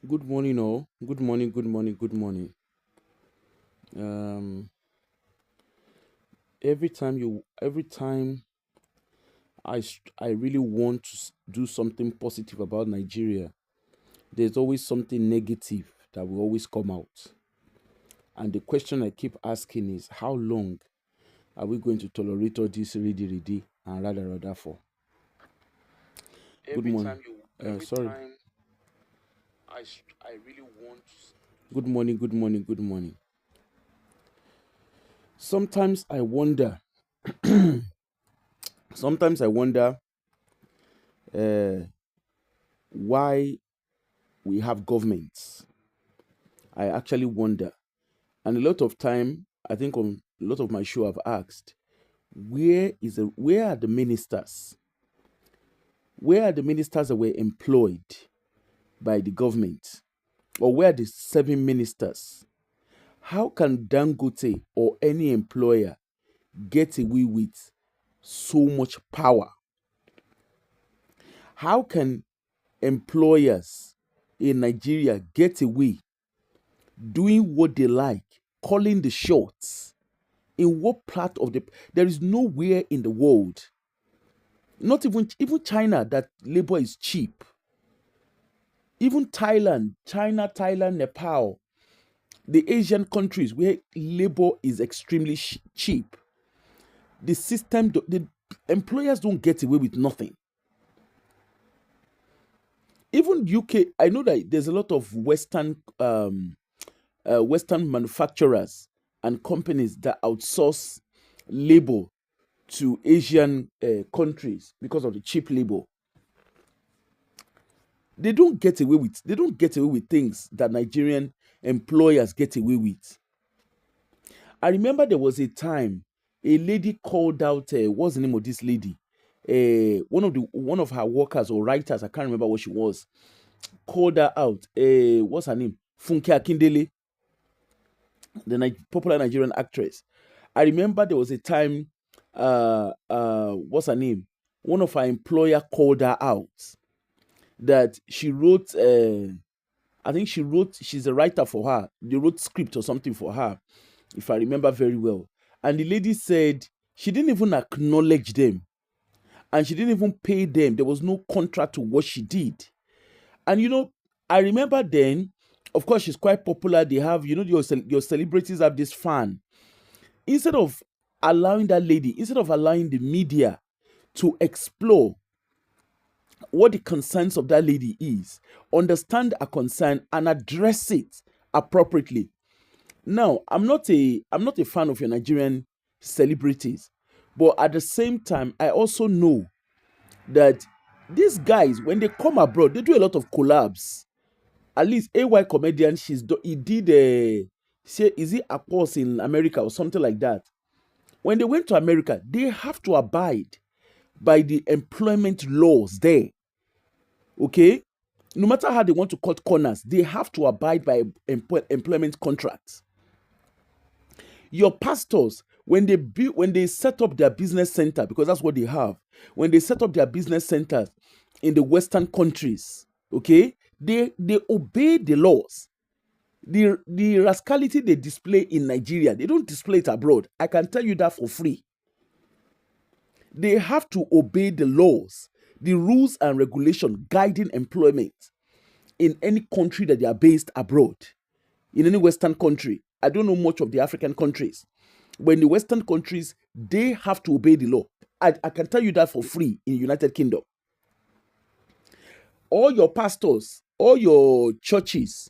Good morning, all. Good morning, good morning, good morning. Um, every time I really want to do something positive about Nigeria, there's always something negative that will always come out. And the question I keep asking is, how long are we going to tolerate all this ready and rather for? Good every morning. time you every Sorry. time I really want Good morning, good morning, good morning. Sometimes I wonder. Sometimes I wonder uh, why we have governments. I actually wonder. And a lot of time, I think on a lot of my show, I've asked, where are the ministers? Where are the ministers that were employed by the government? Or where are the seven ministers? How can Dangote or any employer get away with so much power? How can employers in Nigeria get away doing what they like, calling the shots? In what part of the there is nowhere in the world, not even China, that labor is cheap. Even Thailand, Nepal, the Asian countries where labor is extremely cheap, the the employers don't get away with nothing. Even UK, I know that there's a lot of Western manufacturers and companies that outsource labor to Asian countries because of the cheap labor. They don't get away with things that Nigerian employers get away with. I remember there was a time a lady called out. What's the name of this lady? One of her workers or writers. I can't remember what she was. Called her out. What's her name? Funke Akindele, the popular Nigerian actress. I remember there was a time. What's her name? One of her employer called her out that she wrote. I think she's a writer for her. They wrote script or something for her, if I remember very well. And the lady said she didn't even acknowledge them and she didn't even pay them. There was no contract to what she did. And I remember then, of course, she's quite popular. They have, your celebrities have this fan. Instead of instead of allowing the media to explore what the concerns of that lady is, understand a concern and address it appropriately. Now, I'm not a fan of your Nigerian celebrities, but at the same time, I also know that these guys, when they come abroad, they do a lot of collabs. At least AY comedian, he did a say, is it a course in America or something like that? When they went to America, they have to abide by the employment laws there. Okay, no matter how they want to cut corners, they have to abide by employment contracts. Your pastors, when they set up their business center, because that's what they have, when they set up their business centers in the Western countries, okay, they obey the laws. The rascality they display in Nigeria, they don't display it abroad. I can tell you that for free. They have to obey the laws, the rules and regulation guiding employment in any country that they are based abroad, in any Western country. I don't know much of the African countries. When the Western countries, they have to obey the law. I can tell you that for free in United Kingdom. All your pastors, all your churches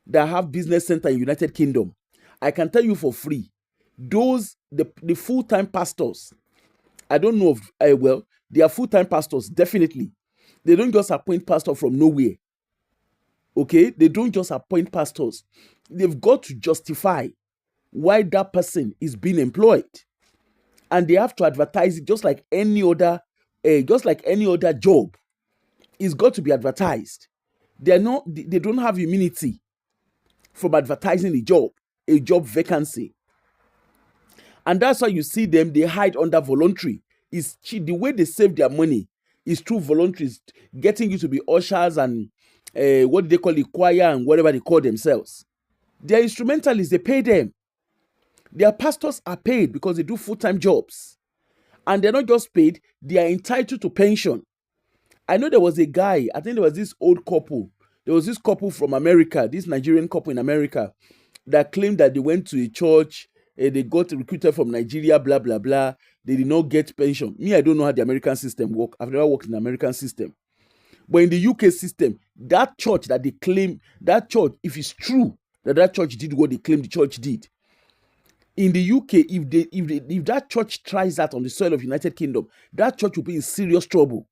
that have business center in United Kingdom, I can tell you for free. The full-time pastors, I don't know of, well, they are full-time pastors, definitely. They don't just appoint pastor from nowhere. Okay, they don't just appoint pastors. They've got to justify why that person is being employed, and they have to advertise it just like any other job. It's got to be advertised. They don't have immunity from advertising a job vacancy. And that's why you see them, they hide under voluntary. The way they save their money is through voluntaries, getting you to be ushers and what do they call it, choir and whatever they call themselves. Their instrumentalists, they pay them. Their pastors are paid because they do full-time jobs. And they're not just paid, they are entitled to pension. I know there was a guy, I think there was this old couple. There was this couple from America, this Nigerian couple in America, that claimed that they went to a church, they got recruited from Nigeria, blah, blah, blah. They did not get pension. Me, I don't know how the American system works. I've never worked in the American system. But in the UK system, that church that they claim, that church, if it's true that that church did what they claim the church did, in the UK, if that church tries that on the soil of United Kingdom, that church will be in serious trouble.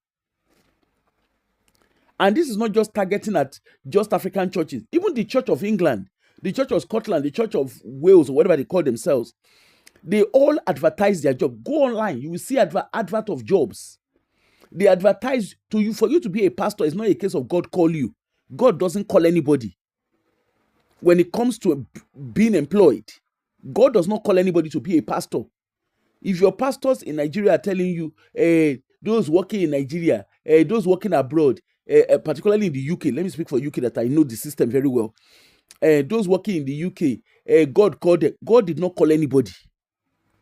And this is not just targeting at just African churches. Even the Church of England, the Church of Scotland, the Church of Wales, or whatever they call themselves, they all advertise their job. Go online, you will see advert of jobs. They advertise to you. For you to be a pastor, it's not a case of God call you. God doesn't call anybody. When it comes to being employed, God does not call anybody to be a pastor. If your pastors in Nigeria are telling you, those working in Nigeria, those working abroad, particularly in the UK, let me speak for UK that I know the system very well. Those working in the UK, God called them. God did not call anybody.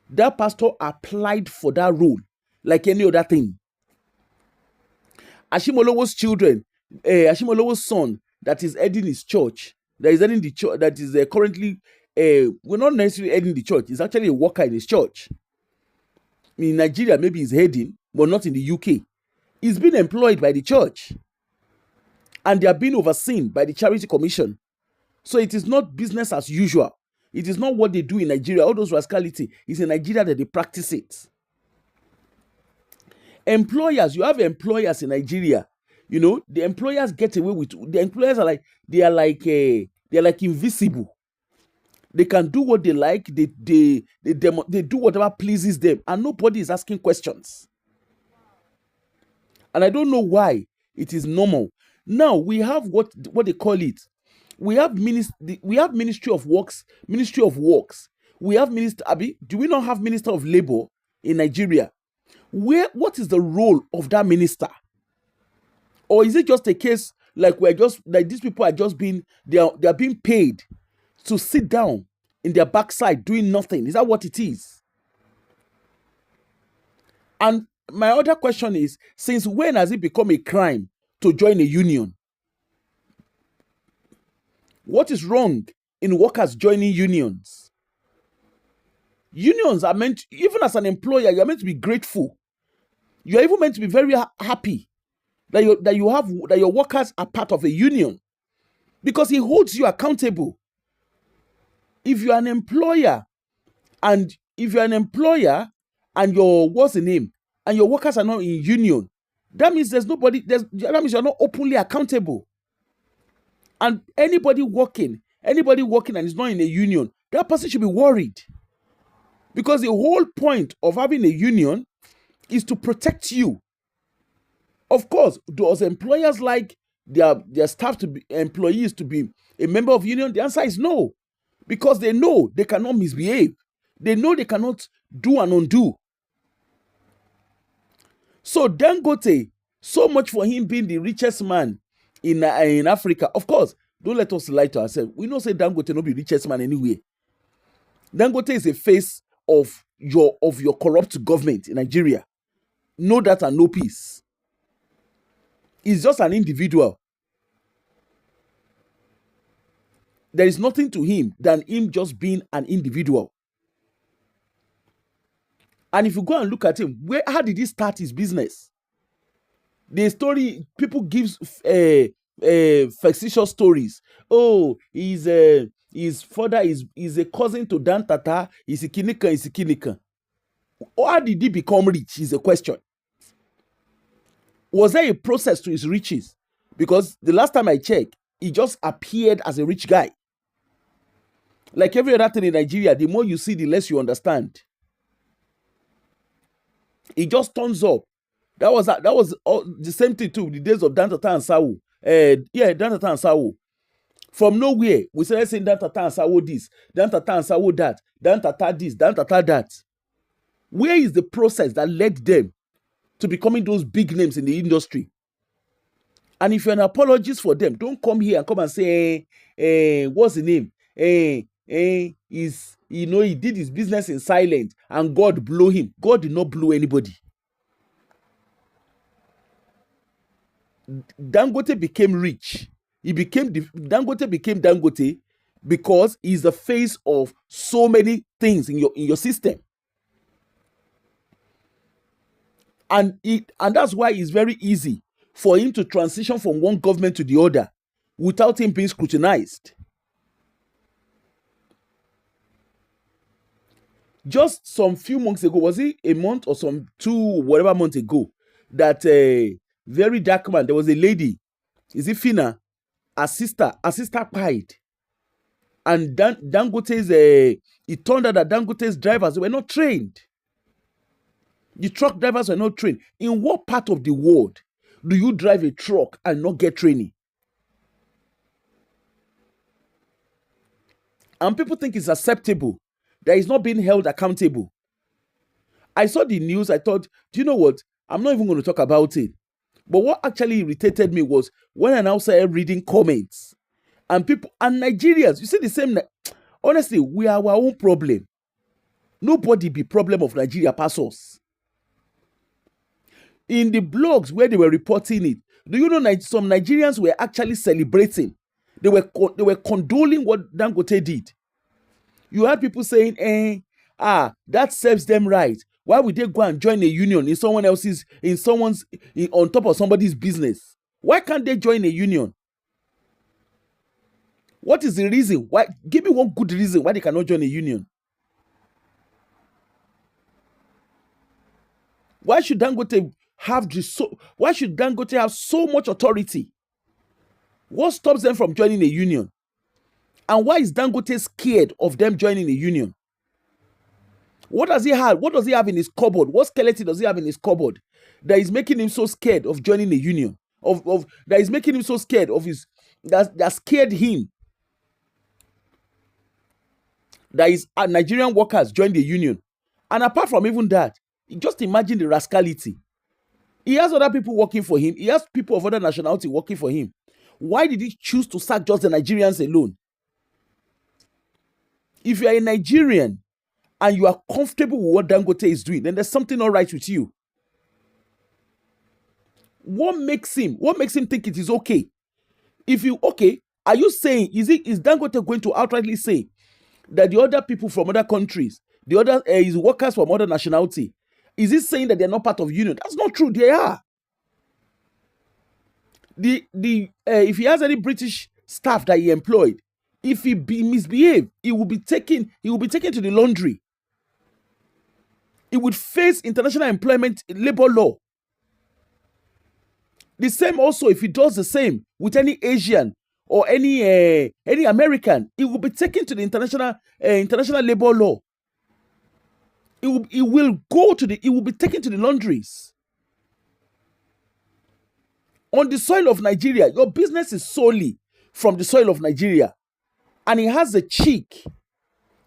That pastor applied for that role like any other thing. Ashimolowo's children, Ashimolowo's son that is heading his church, that is heading the church, that is currently, we're not necessarily heading the church, he's actually a worker in his church. In Nigeria, maybe he's heading, but not in the UK. He's been employed by the church, and they are being overseen by the Charity Commission. So it is not business as usual. It is not what they do in Nigeria. All those rascality, it's in Nigeria that they practice it. Employers, you have employers in Nigeria. You know, the employers get away with. The employers are like invisible. They can do what they like. They do whatever pleases them, and nobody is asking questions. And I don't know why it is normal. Now we have what they call it. We have Ministry of Works. We have do we not have Minister of Labor in Nigeria? What is the role of that minister? Or is it just a case like these people are just they are being paid to sit down in their backside doing nothing? Is that what it is? And my other question is, since when has it become a crime to join a union? What is wrong in workers joining unions? Unions are meant, even as an employer, you are meant to be grateful. You are even meant to be very happy that your workers are part of a union, because it holds you accountable. If you are an employer and your and your workers are not in union, that means that means you're not openly accountable. And anybody working and is not in a union, that person should be worried. Because the whole point of having a union is to protect you. Of course, does employers like their staff employees to be a member of union? The answer is no. Because they know they cannot misbehave. They know they cannot do and undo. So Dangote, so much for him being the richest man in Africa. Of course, don't let us lie to ourselves. We know say Dangote no be richest man anyway. Dangote is a face of your corrupt government in Nigeria. Know that and no peace. He's just an individual. There is nothing to him than him just being an individual. And if you go and look at him, how did he start his business? The story, people give facetious stories. Oh, his father is a cousin to Dan Tata. Is a Kinika. How did he become rich is a question. Was there a process to his riches? Because the last time I checked, he just appeared as a rich guy. Like every other thing in Nigeria, the more you see, the less you understand. He just turns up. That was the same thing too. The days of Dan Tata and Sawu. Dan Tata and Sawu. From nowhere, we started saying Dan Tata and Sawu this, Dan Tata and Sawu that, Dan Tata this, Dan Tata that. Where is the process that led them to becoming those big names in the industry? And if you're an apologist for them, don't come here and come and say, what's the name? Is he did his business in silence and God blew him. God did not blow anybody. Dangote became rich. Dangote became Dangote because he's the face of so many things in your system. And that's why it's very easy for him to transition from one government to the other without him being scrutinized. Just some few months ago, was it a month or some 2 months ago, that a very dark man, there was a lady, is it Fina, her sister died. And Dangote's, it turned out that Dangote's drivers were not trained. The truck drivers were not trained. In what part of the world do you drive a truck and not get training? And people think it's acceptable that he's not being held accountable. I saw the news. I thought, do you know what? I'm not even going to talk about it. But what actually irritated me was when I now started reading comments and people and Nigerians, you see the same. Honestly, we are our own problem. Nobody be problem of Nigeria pass us. In the blogs where they were reporting it, do you know some Nigerians were actually celebrating? They were condoling what Dangote did. You had people saying, that serves them right. Why would they go and join a union in someone else's, on top of somebody's business? Why can't they join a union? What is the reason? Why? Give me one good reason why they cannot join a union. Why should Dangote have so much authority? What stops them from joining a union? And why is Dangote scared of them joining a union? What does he have? What does he have in his cupboard? What skeleton does he have in his cupboard that is making him so scared of joining a union? That is making him so scared of that scared him. That is Nigerian workers join the union. And apart from even that, just imagine the rascality. He has other people working for him. He has people of other nationality working for him. Why did he choose to sack just the Nigerians alone? If you are a Nigerian and you are comfortable with what Dangote is doing, then there's something not right with you. What makes him think it is okay? Are you saying, is Dangote going to outrightly say that the other people from other countries, the other his workers from other nationality, is he saying that they're not part of union? That's not true. They are. If he has any British staff that he employed, if he misbehave, he will be taken to the laundry. He would face international employment labor law. The same also if he does the same with any Asian or any American, he will be taken to the international labor law. He will be taken to the laundries. On the soil of Nigeria, your business is solely from the soil of Nigeria. And he has the cheek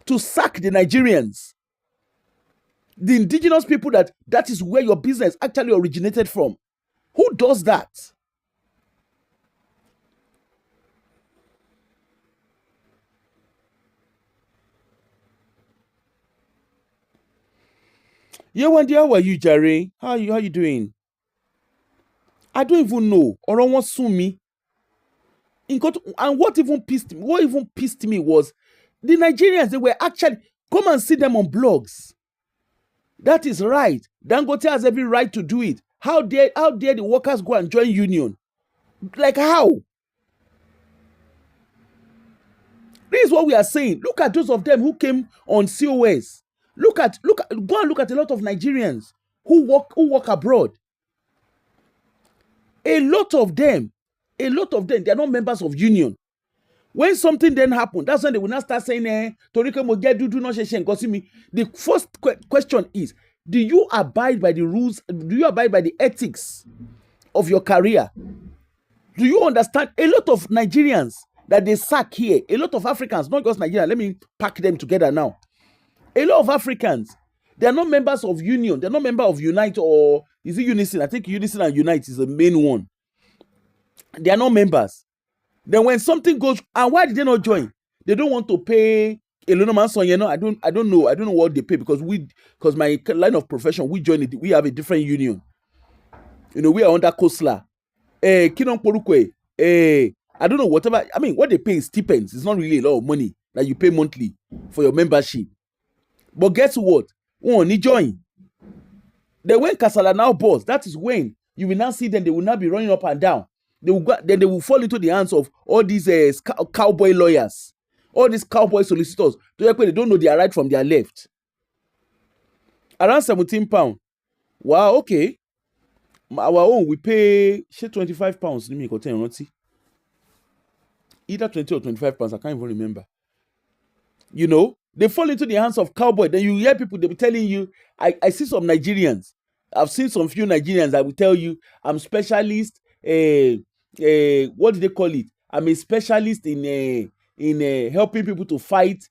to sack the Nigerians. The indigenous people that is where your business actually originated from. Who does that? Yeah, Wendy, how are you, Jerry? How you doing? I don't even know. Or won't sue me. And what even pissed me was the Nigerians. They were actually, come and see them on blogs. That is right. Dangote has every right to do it. How dare the workers go and join union? Like how? This is what we are saying. Look at those of them who came on COS. Go and look at a lot of Nigerians who work abroad. A lot of them, they are not members of union. When something then happened, that's when they will not start saying, the first question is, do you abide by the rules? Do you abide by the ethics of your career? Do you understand? A lot of Nigerians that they sack here, a lot of Africans, not just Nigerians, let me pack them together now. A lot of Africans, they are not members of union. They're not members of Unite, or is it Unison? I think Unison and Unite is the main one. They are not members. Then when something goes, and why did they not join? They don't want to pay a loan man. So I don't know what they pay, because my line of profession, we join it. We have a different union. We are under COSLA. Kinon Porukwe. I don't know, whatever. I mean, what they pay is stipends. It's not really a lot of money that you pay monthly for your membership. But guess what? Only join. Then when Kasala now boss, that is when you will now see them. They will now be running up and down. Then they will fall into the hands of all these cowboy lawyers, all these cowboy solicitors. They don't know their right from their left. Around £17. Wow, okay. Our own, we pay £25. Let me go tell you, either 20 or £25. I can't even remember. They fall into the hands of cowboy. Then you hear people, they'll be telling you, I see some Nigerians. I've seen some few Nigerians that will tell you, I'm specialist. What do they call it? I'm a specialist in helping people to fight.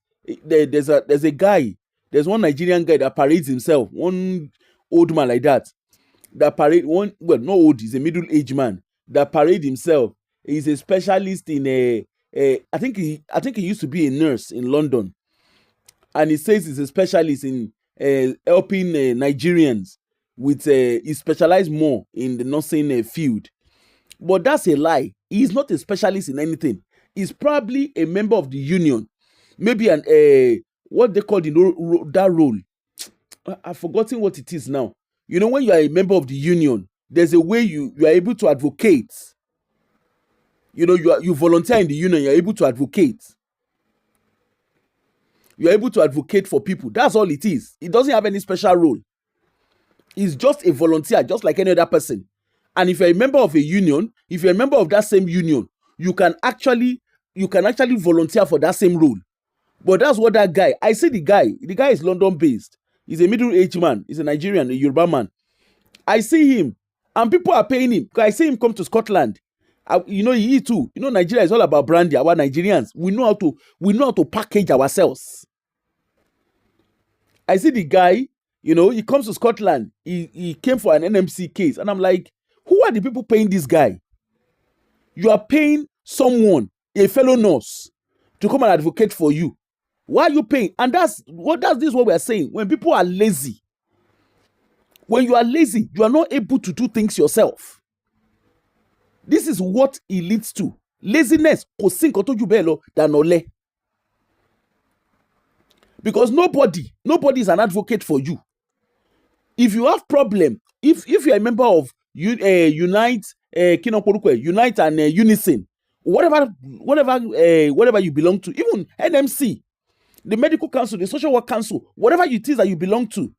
There's a guy. There's one Nigerian guy that parades himself. One old man like that. Not old. He's a middle-aged man that parade himself. He's a specialist in I think he used to be a nurse in London, and he says he's a specialist in helping Nigerians with. He specialized more in the nursing field, but that's a lie. He's not a specialist in anything. He's probably a member of the union, maybe an what they call that role. I've forgotten what it is now. When you are a member of the union, there's a way you are able to advocate. You volunteer in the union, you're able to advocate. You're able to advocate for people. That's all it is. It doesn't have any special role. It's just a volunteer, just like any other person. And if you're a member of a union, if you're a member of that same union, you can actually volunteer for that same role. But that's what that guy, I see the guy is London based. He's a middle-aged man. He's a Nigerian, a Yoruba man. I see him, and people are paying him. I see him come to Scotland. He too. Nigeria is all about branding. Our Nigerians, we know how to package ourselves. I see the guy. He comes to Scotland. He came for an NMC case, and I'm like, who are the people paying this guy? You are paying someone, a fellow nurse, to come and advocate for you. Why are you paying? And this is what we are saying. When people are lazy, when you are lazy, you are not able to do things yourself. This is what it leads to. Laziness. Because nobody is an advocate for you. If you have problem, if you're a member of Unite, Unite and Unison, whatever you belong to, even NMC, the medical council, the social work council, whatever it is that you belong to.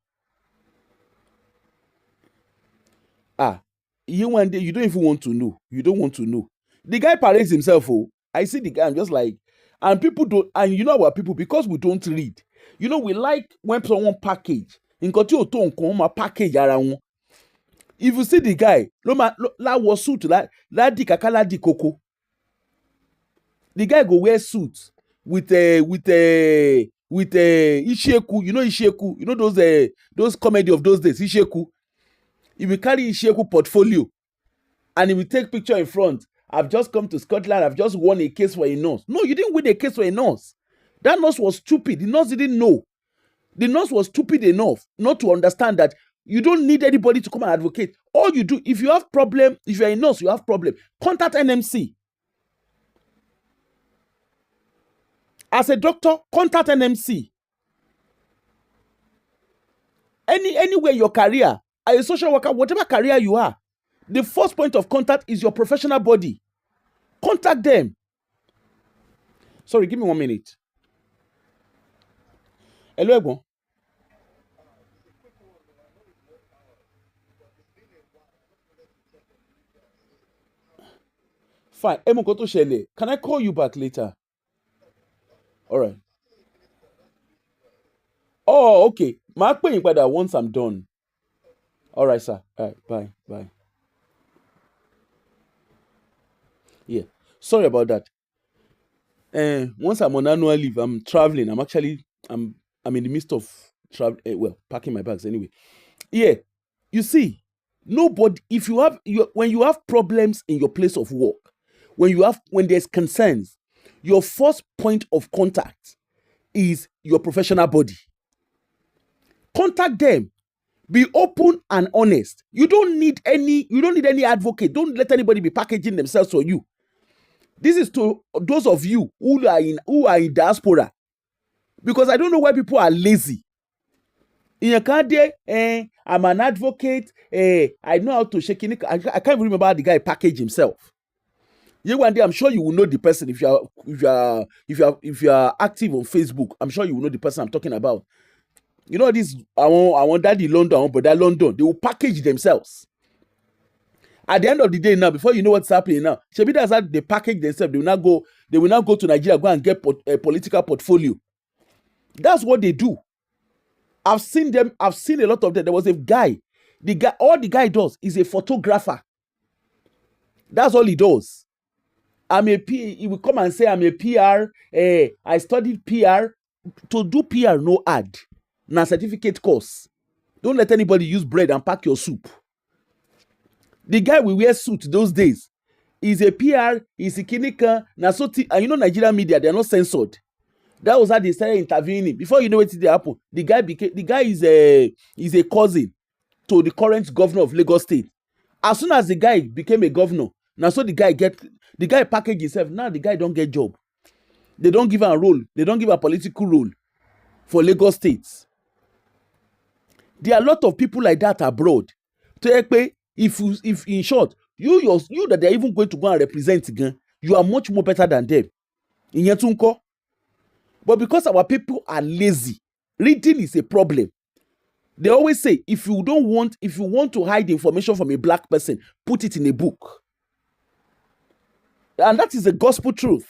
One day you don't even want to know. You don't want to know. The guy parades himself. I see the guy. I'm just like, and people don't. And our people, because we don't read. We like when someone package. Package around. If you see the guy, la was suit la di kakala di coco. The guy go wear suit with Isheku. Isheku. Those comedy of those days. Isheku. He will carry Isheku portfolio, and he will take picture in front. I've just come to Scotland. I've just won a case for a nurse. No, you didn't win a case for a nurse. That nurse was stupid. The nurse didn't know. The nurse was stupid enough not to understand that you don't need anybody to come and advocate. All you do, if you have problem, if you're a nurse, you have problem, contact NMC. As a doctor, contact NMC. Anywhere your career, as a social worker, whatever career you are, the first point of contact is your professional body. Contact them. Sorry, give me 1 minute. Hello, Egbon. Fine. Emokoto Shele. Can I call you back later? All right. Oh, okay. Mark paying by that once I'm done. All right, sir. All right. Bye. Bye. Yeah. Sorry about that. Once I'm on annual leave, I'm traveling. I'm in the midst of packing my bags anyway. Yeah. You see, Nobody, if you have when you have problems in your place of work, when there's concerns, your first point of contact is your professional body. Contact them. Be open and honest. You don't need any advocate. Don't let anybody be packaging themselves for you. This is to those of you who are in diaspora, because I don't know why people are lazy. In a card, I'm an advocate. I know how to shake it. I can't remember how the guy packaged himself. One day, I'm sure you will know the person if you are active on Facebook. I'm sure you will know the person I'm talking about. You know this. I want daddy London, I want brother London. They will package themselves. At the end of the day, now before you know what's happening now, Shebi, that's how they package themselves. They will now go to Nigeria, go and get a political portfolio. That's what they do. I've seen them. I've seen a lot of them. There was a guy. All the guy does is a photographer. That's all he does. He will come and say, I'm a PR. I studied PR. To do PR, no ad. Na certificate course. Don't let anybody use bread and pack your soup. The guy will wear suit those days. He's a PR. He's a clinical. And you know Nigerian media, they're not censored. That was how they started intervening. Before you know what did happen, the guy is a cousin to the current governor of Lagos State. As soon as the guy became a governor, now so the guy packaged himself. Now the guy don't get job. They don't give him a role. They don't give a political role for Lagos State. There are a lot of people like that abroad. If in short, you that they're even going to go and represent again, you are much more better than them. In Yetunko. But because our people are lazy, reading is a problem. They always say, if you want to hide information from a black person, put it in a book. And that is the gospel truth.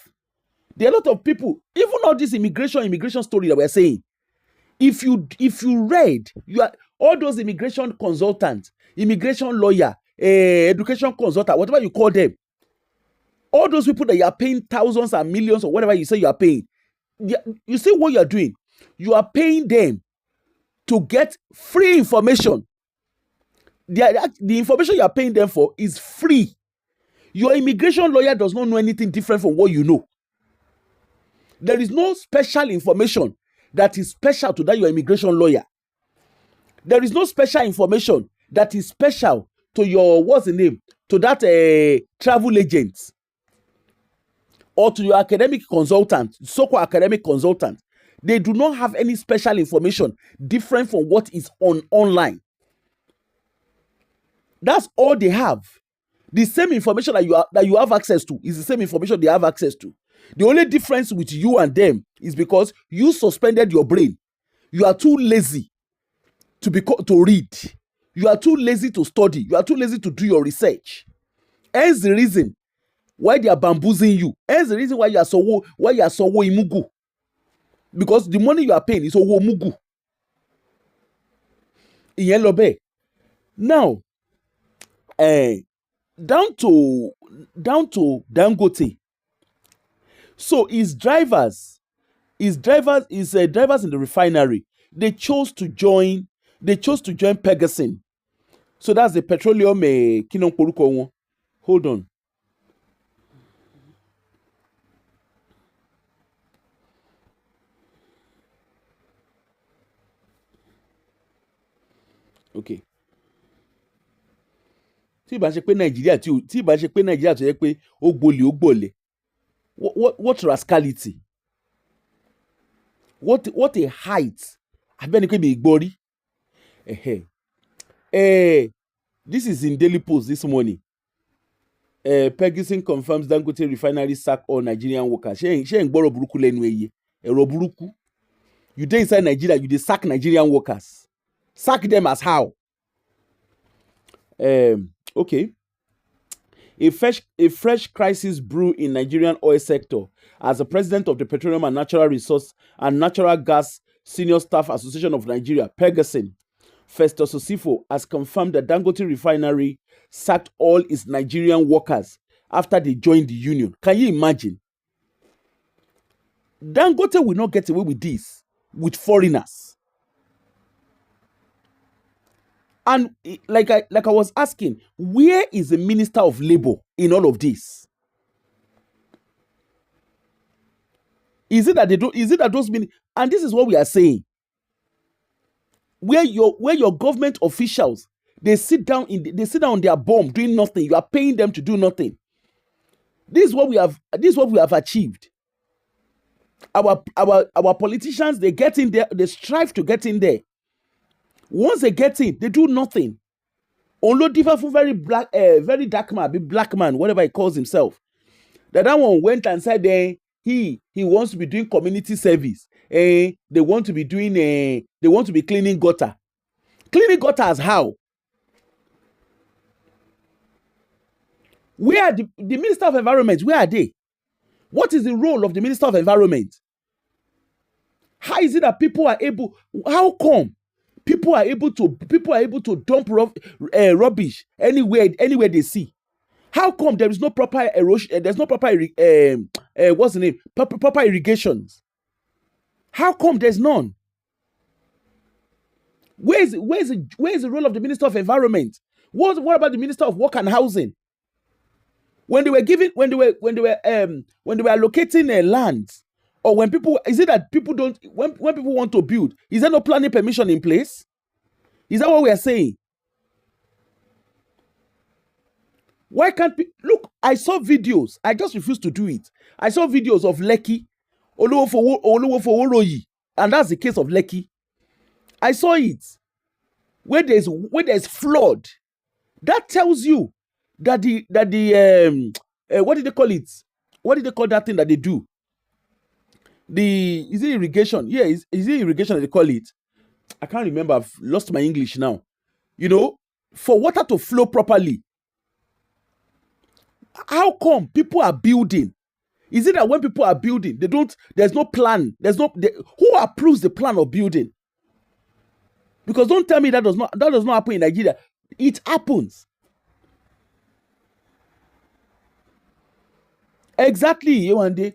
There are a lot of people, even all this immigration story that we're saying. If you read, all those immigration consultants, immigration lawyer, education consultant, whatever you call them, all those people that you are paying thousands and millions or whatever you say you are paying, you see what you are doing? You are paying them to get free information. The information you are paying them for is free. Your immigration lawyer does not know anything different from what you know. There is no special information that is special to that your immigration lawyer. There is no special information that is special to your, to that travel agent or to your academic consultant, so-called academic consultant. They do not have any special information different from what is online. That's all they have. The same information that you have access to is the same information they have access to. The only difference with you and them is because you suspended your brain. You are too lazy to read. You are too lazy to study. You are too lazy to do your research. Hence the reason why they are bamboozling you. Hence the reason why you are so imugu. Because the money you are paying is owo mugu. Ìyẹn lọ bẹ́ẹ̀. Now, down to Dangote. So his drivers in the refinery, they chose to join Pegasin. So that's the petroleum kinon poruko won. Hold on. Okay. Tí ìbá ṣe pé Nàìjíríà tó yẹ pé ó gbolè. What rascality? What a height? Abẹ́ni pé mi gbọ́ rí. This is in Daily Post this morning. Pegasin confirms Dangote refinery sack all Nigerian workers. Ṣé ń gbọ́rọ̀ burúkú lẹ́nu ẹyẹ? Ẹ̀rọ burúkú. You dey inside Nigeria, you dey sack Nigerian workers. Sack them as how? Okay. A fresh crisis brew in Nigerian oil sector as the president of the Petroleum and Natural Resource and Natural Gas Senior Staff Association of Nigeria, Pegasin, Festus Osifo, has confirmed that Dangote Refinery sacked all its Nigerian workers after they joined the union. Can you imagine? Dangote will not get away with this with foreigners. And like I was asking, where is the Minister of Labor in all of this? Is it that they don't? Is it that those and this is what we are saying. Where your government officials, they sit down on their bomb doing nothing. You are paying them to do nothing. This is what we have achieved. Our politicians, they get in there, they strive to get in there. Once they get in, they do nothing. Only different very dark man, big black man, whatever he calls himself. That one went and said he wants to be doing community service. They want to be cleaning gutter. Cleaning gutters how? Where are the Minister of Environment? Where are they? What is the role of the Minister of Environment? How is it that people are able? How come people are able to dump rubbish anywhere they see? How come there is no proper erosion? There's no proper what's the name? Proper irrigations. How come there's none? Where is the role of the Minister of Environment? What about the Minister of Work and Housing? When they were allocating lands, or when people, is it that people don't, when people want to build, is there no planning permission in place? Is that what we are saying? Why can't look? I saw videos. I just refused to do it. I saw videos of Lekki, Olowofoworoyi, and that's the case of Lekki. I saw it where there's flood. That tells you that the what did they call it? What did they call that thing that they do? Is it irrigation? Yeah, is it irrigation that they call it? I can't remember. I've lost my English now. For water to flow properly, how come people are building? Is it that when people are building, there's no plan? Who approves the plan of building? Because don't tell me that does not happen in Nigeria. It happens. Exactly, Yewande.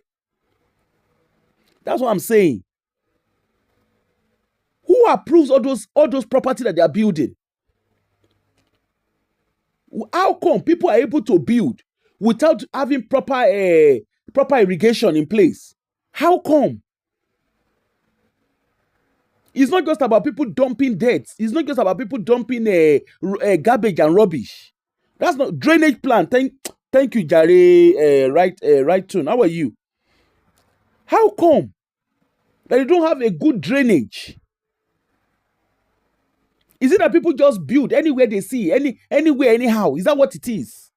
That's what I'm saying. Who approves all those property that they are building? How come people are able to build without having proper irrigation in place? How come? It's not just about people dumping dirt. It's not just about people dumping garbage and rubbish. That's not drainage plan. Thank you, Jare. Right tune. How are you? How come that you don't have a good drainage? Is it that people just build anywhere they see, anywhere, anyhow? Is that what it is?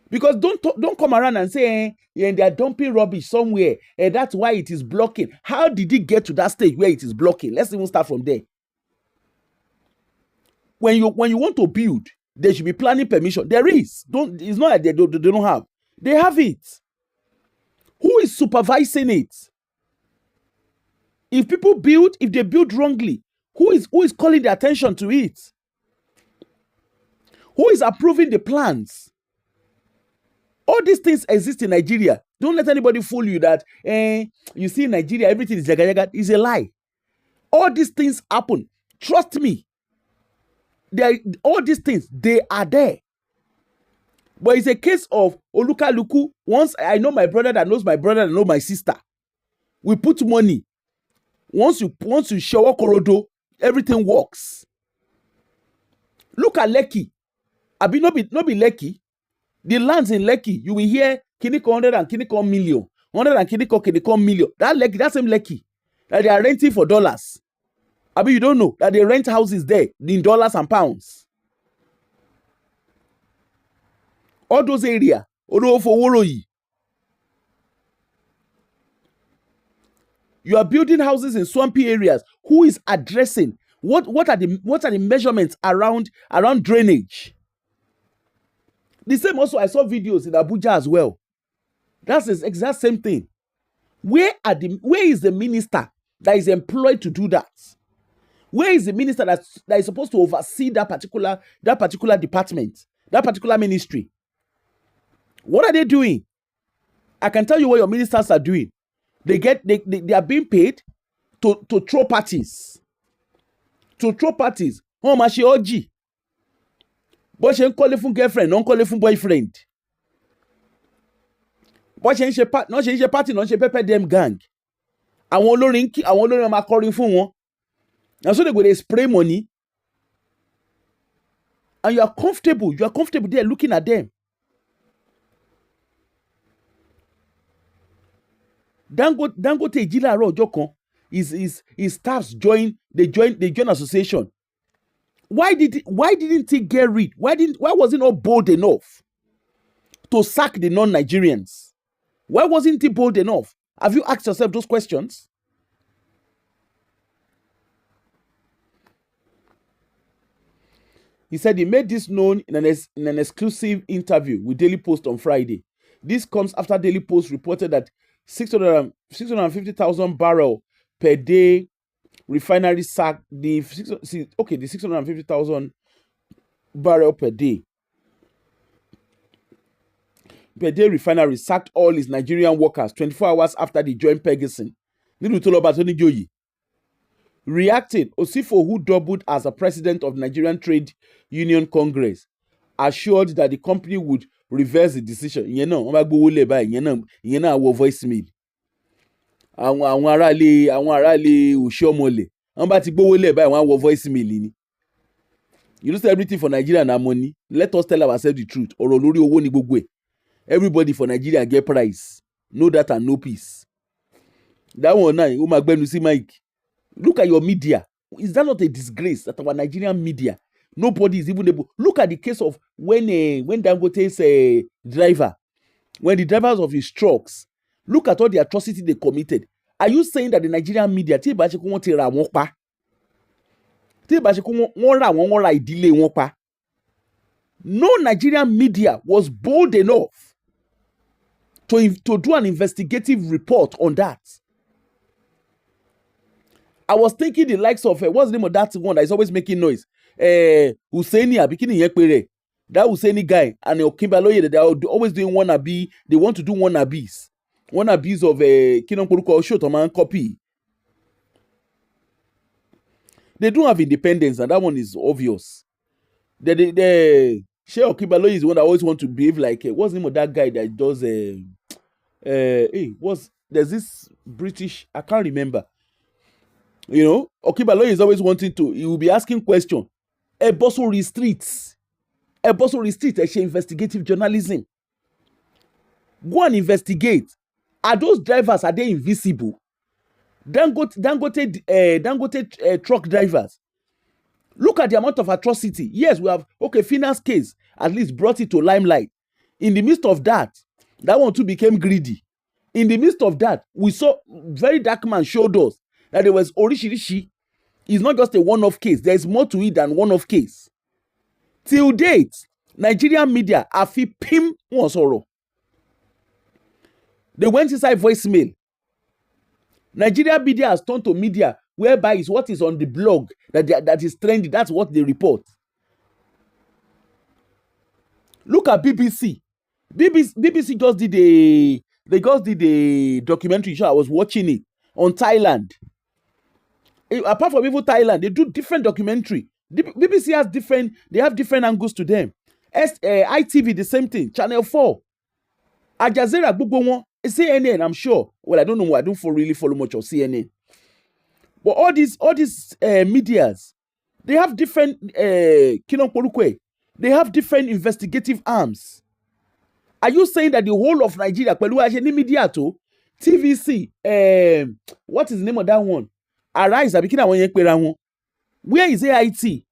Because don't come around and say they are dumping rubbish somewhere and that's why it is blocking. How did it get to that stage where it is blocking? Let's even start from there. When you want to build, there should be planning permission. There is. It's not like they don't have. They have it. Who is supervising it? If they build wrongly, who is calling the attention to it? Who is approving the plans? All these things exist in Nigeria. Don't let anybody fool you that you see in Nigeria everything is jaga jaga. It's a lie. All these things happen. Trust me. All these things, they are there. But it's a case of Olukaluku. Once I know my brother that knows my brother that knows my sister. We put money. Once you shower Korodo, everything works. Look at Lekki. Abi no be Lekki. The lands in Lekki, you will hear Kiniko 100 and Kiniko million. 100 and Kiniko million. That same Lekki that they are renting for dollars. Abi, you don't know that they rent houses there in dollars and pounds. All those areas, Olowofoworoyi. You are building houses in swampy areas. Who is addressing? What are the measurements around drainage? The same also, I saw videos in Abuja as well. That's the exact same thing. Where is the minister that is employed to do that? Where is the minister that is supposed to oversee that particular department, that particular ministry? What are they doing? I can tell you what your ministers are doing. They are being paid to throw parties. To throw parties. wọ́n máa ṣe ọ́jì bó ṣe ń kọ́lé fún girlfriend náà ń kọ́lé fún boyfriend bó ṣe ń ṣe party náà ń ṣe pepper dem gang àwọn olórin máa kọrin fún wọn and so they go dey spray money and you are comfortable there looking at them. Dangote jí láàárọ̀ ọjọ́ kan his staffs join association. Why didn't he get rid? Why was he not bold enough to sack the non-Nigerians? Why wasn't he bold enough? Have you asked yourself those questions? He said he made this known in an exclusive interview with Daily Post on Friday. This comes after Daily Post reported that 650,000 barrel per day refinery sack the 650,000 barrel per day refinery sacked all its Nigerian workers 24 hours after they joined Pegasus. Reacting, Osifo, who doubled as a president of Nigerian Trade Union Congress, assured that the company would reverse the decision. Ìyẹn náà wọ́n bá gbowó lẹ̀ báyìí, ìyẹn náà wọ voicemail. Àwọn aráàlú òṣìọmọlẹ̀ wọ́n bá ti gbowó lẹ̀ báyìí wọ́n wọ voicemail ni. You know, everything for Nigeria na money. Let us tell ourselves the truth. Ọ̀rọ̀ lórí owó ni gbogbo ẹ̀. Everybody for Nigeria get price. No that and no peace. That one náà ó máa gbẹnu sí Mike. Look at your media. Is that not a disgrace that our Nigerian media, nobody is even able? Look at the case of when Dangote's driver, when the drivers of his trucks, look at all the atrocity they committed. Are you saying that the Nigerian media, no Nigerian media was bold enough to do an investigative report on that? I was thinking the likes of what's the name of that one that is always making noise? Hussaini Abikini Yekpere. That Hussaini guy and Okimbaloye, they are always doing wannabe. They want to do wannabes of Kinon Poruko Shotoman copy. They don't have independence, and that one is obvious. The Shea Okimbaloye is the one that always want to behave like what's the name of that guy that does there's this British, I can't remember. You know, Okibaloye is always wanting to, he will be asking questions. Eboso restricts, investigative journalism. Go and investigate. Are those drivers, are they invisible? Dangote truck drivers. Look at the amount of atrocity. Yes, we have, Fina's case at least brought it to limelight. In the midst of that one too became greedy. In the midst of that, we saw very dark man showed us that there was Orishirishi. It's not just a one-off case. There's more to it than one-off case. Till date, Nigerian media have pim one sorrow. They went inside voicemail. Nigerian media has turned to media whereby it's what is on the blog that is trendy. That's what they report. Look at BBC. BBC just did a documentary show. I was watching it on Thailand. Apart from even Thailand, they do different documentary. BBC has different angles to them. ITV, the same thing. Channel 4. Al Jazeera, gbogbo wọn. CNN, I'm sure. Well, I don't know. I don't really follow much of CNN. But all these medias, they have different they have different investigative arms. Are you saying that the whole of Nigeria, media to TVC, what is the name of that one? Arise, where is AIT?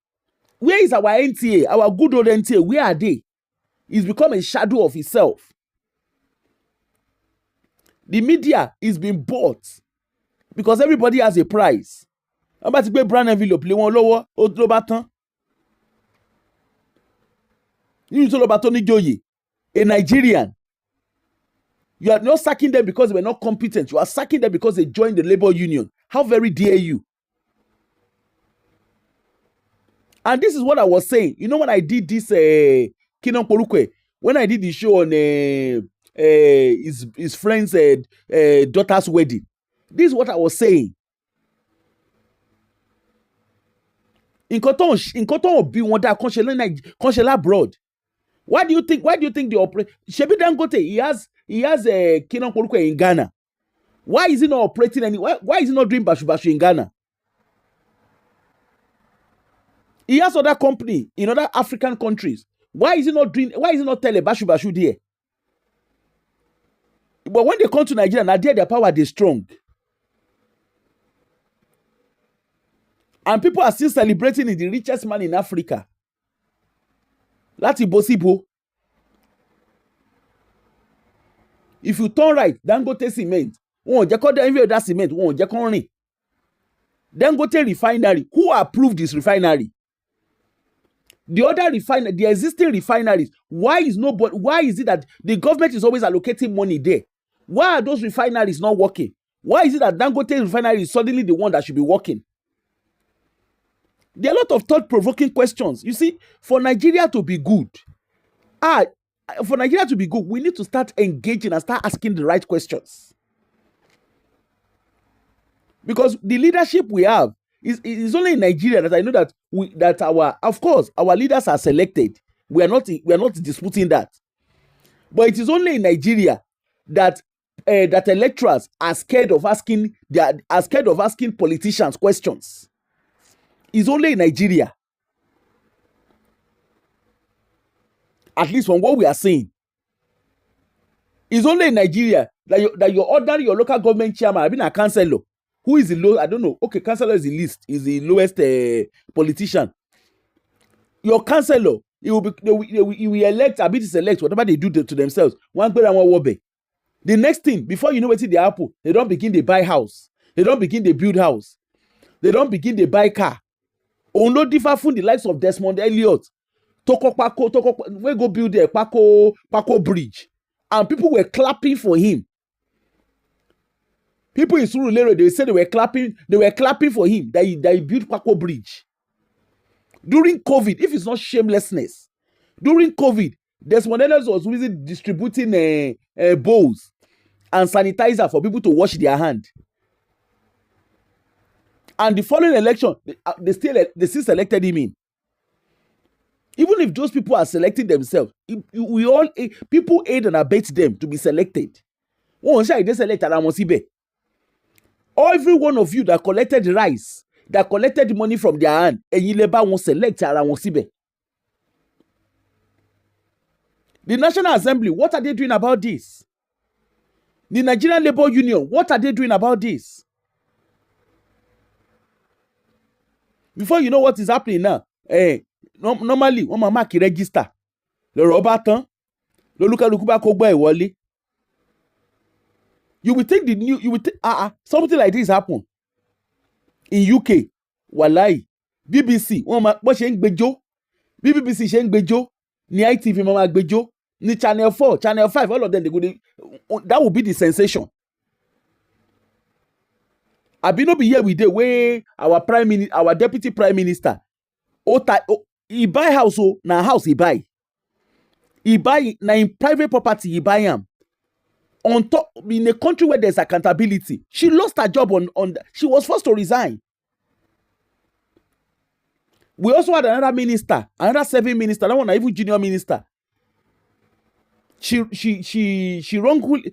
Where is our NTA, our good old NTA? Where are they? It's become a shadow of itself. The media is being bought because everybody has a price. I'm about to pay brand envelope. You a Nigerian. You are not sacking them because they were not competent. You are sacking them because they joined the labor union. How very dare you? And this is what I was saying. You know, when I did this Kinon Porukwe, when I did the show on his friend's daughter's wedding, this is what I was saying. nǹkan tó ń bí wọn dá kán ṣe labroad. Why do you think they operate? Shebi Dangote, he has Kinan Poruko in Ghana. Why is he not operating why is he not doing bashu in Ghana? He has other company in other African countries. Why is he not telling bashu there? But when they come to Nigeria, now their power they strong. And people are still celebrating in the richest man in Africa. Láti Bosibo. If you turn right, Dangote cement. Wọ́n jẹ́ kó envy that cement. Wọ́n jẹ́ kó rìn. Dangote refinery. Who approved this refinery? The existing refineries. Why is it that the government is always allocating money there? Why are those refineries not working? Why is it that Dangote refinery is suddenly the one that should be working? There are a lot of thought-provoking questions. You see, for Nigeria to be good, we need to start engaging and start asking the right questions. Because the leadership we have is only in Nigeria that I know that our leaders are selected. We are not disputing that. But it is only in Nigeria that electorals are scared of asking politicians questions. It's only in Nigeria. At least from what we are saying. It's only in Nigeria that you order your local government chairman, I mean a councillor, who is the low, I don't know. Okay, councillor is the lowest politician. Your councillor, he will elect, a bit select, whatever they do to themselves. One better one wobe. The next thing, before you know what's in the apple, they don't begin to buy house. They don't begin to build house. They don't begin to buy car. Only differ from the likes of Desmond Elliot. Toko, we go build a Paco Bridge. And people were clapping for him. People in Surulere, they said they were clapping for him that he built Paco Bridge. During COVID, if it's not shamelessness, during COVID, Desmond Elliot was distributing bowls and sanitizer for people to wash their hand. And the following election, they still selected him in. Even if those people are selecting themselves, people aid and abet them to be selected. Every one of you that collected rice, that collected money from their hand, and Yileba won't select Aramosibe. The National Assembly, what are they doing about this? The Nigerian Labour Union, what are they doing about this? Before you know what is happening now, normally, when mama ki register, le roba tan, lo lukaluku ba ko gba ìwọlé. You will think something like this happen in UK. Wallahi, BBC, wọ́n ṣe ń gbẹ́jọ́, BBC ṣe ń gbẹ́jọ́, ní ITV mama gbẹ́jọ́, ní Channel 4, Channel 5, all of them that will be the sensation. Abino be here with the way our deputy prime minister, he buy house, na house he buy. He buy na in private property he buy him. On top, in a country where there's accountability, she lost her job she was forced to resign. We also had another serving minister, that one even junior minister. She wrongfully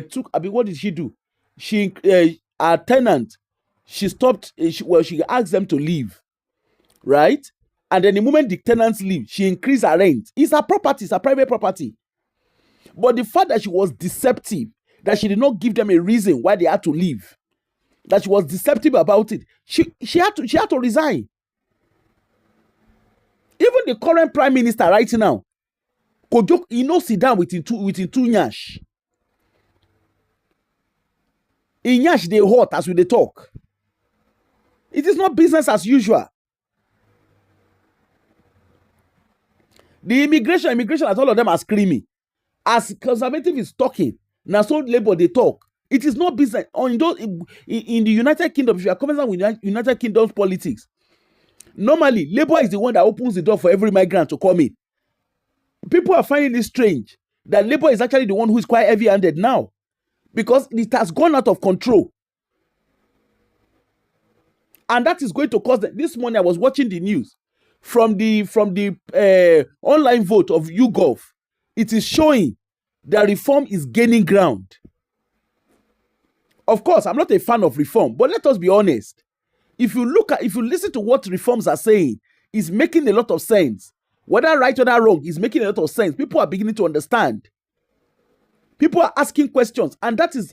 took. I mean, what did she do? Our tenant, she stopped. She asked them to leave, right? And then the moment the tenants leave, she increased her rent. It's her property, it's her private property. But the fact that she was deceptive, that she did not give them a reason why they had to leave, that she was deceptive about it, she had to resign. Even the current prime minister right now, Kojo, sit down within two nyash. In nyash they hot as we they talk. It is not business as usual. The immigration, as all of them are screaming. As conservative is talking, now so Labour they talk. It is not business. In the United Kingdom, if you are conversant with United Kingdom's politics, normally Labour is the one that opens the door for every migrant to come in. People are finding it strange that Labour is actually the one who is quite heavy-handed now, because it has gone out of control. And that is going to cause them. This morning I was watching the news from the online vote of YouGov. It is showing that reform is gaining ground. Of course, I'm not a fan of reform, but let us be honest. If you listen to what reforms are saying, it's making a lot of sense. Whether right or wrong, it's making a lot of sense. People are beginning to understand. People are asking questions, and that is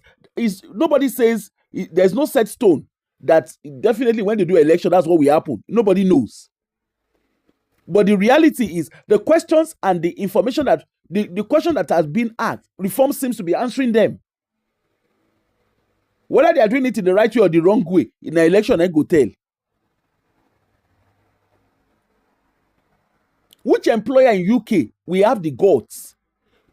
nobody says there's no set stone that definitely when they do election, that's what will happen. Nobody knows. But the reality is the questions and the information that the question that has been asked, reform seems to be answering them. Whether they are doing it in the right way or the wrong way, in an election, I go tell. Which employer in UK we have the guts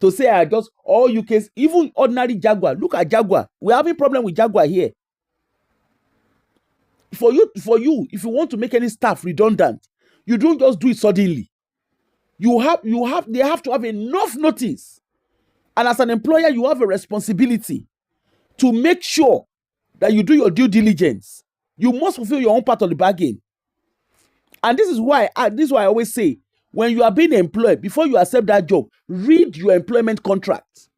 to say I just all UK's, even ordinary Jaguar? Look at Jaguar. We're having problem with Jaguar here. For you, if you want to make any staff redundant, you don't just do it suddenly. They have to have enough notice. And as an employer, you have a responsibility to make sure that you do your due diligence. You must fulfill your own part of the bargain. And this is why I always say, when you are being employed, before you accept that job, read your employment contract.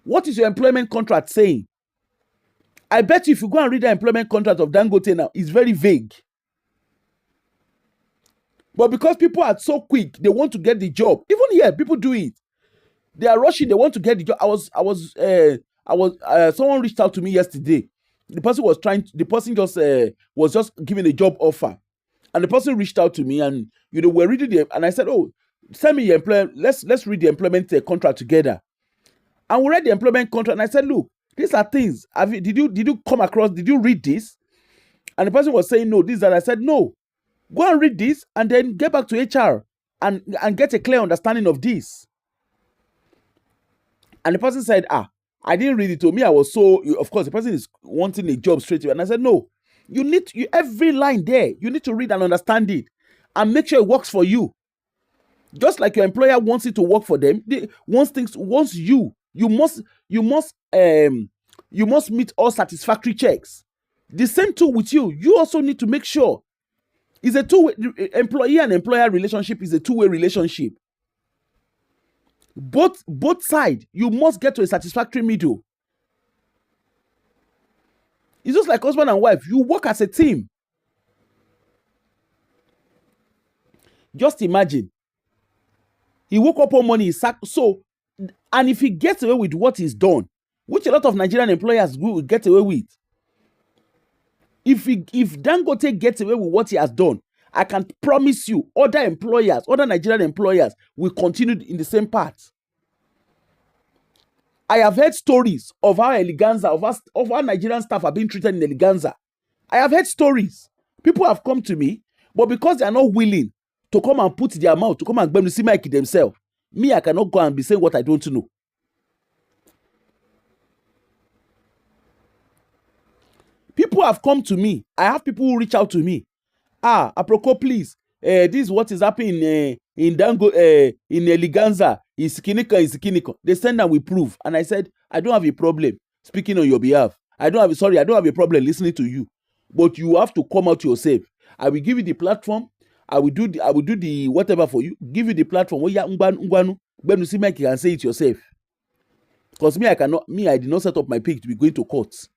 What is your employment contract saying? I bet you if you go and read the employment contract of Dangote now, it's very vague. But because people are so quick, they want to get the job. Even here, people do it. They are rushing. They want to get the job. Someone reached out to me yesterday. The person was just giving a job offer, and the person reached out to me, and we're reading it, and I said, "Oh, send me your employment. Let's read the employment contract together." And we read the employment contract, and I said, "Look, these are things. Did you come across? Did you read this?" And the person was saying, "No, this." And I said, "No, go and read this, and then get back to HR and get a clear understanding of this." And the person said, I didn't read it. To me, I was so, of course, the person is wanting a job straight away. And I said, no, every line there, you need to read and understand it and make sure it works for you. Just like your employer wants it to work for them, you must meet all satisfactory checks. The same too with you. You also need to make sure it's a two-way. Employee and employer relationship is a two-way relationship. Both sides, you must get to a satisfactory middle. It's just like husband and wife. You work as a team. Just imagine. He woke up one morning, and if he gets away with what he's done, which a lot of Nigerian employers will get away with, if Dangote gets away with what he has done, I can promise you, other Nigerian employers will continue in the same path. I have heard stories of how eleganza, of how Nigerian staff are being treated in eleganza. I have heard stories. People have come to me, but because they are not willing to come and put their mouth, to come and see Mike themselves, me, I cannot go and be saying what I don't know. People have come to me. I have people who reach out to me. Aproko, please. This is what is happening in Dangote, in Eleganza. Is Kiniko. They send and we prove. And I said, I don't have a problem speaking on your behalf. I don't have a problem listening to you. But you have to come out yourself. I will give you the platform. I will do the whatever for you. Give you the platform. When you see Mike, you can say it yourself. Because I did not set up my page to be going to courts.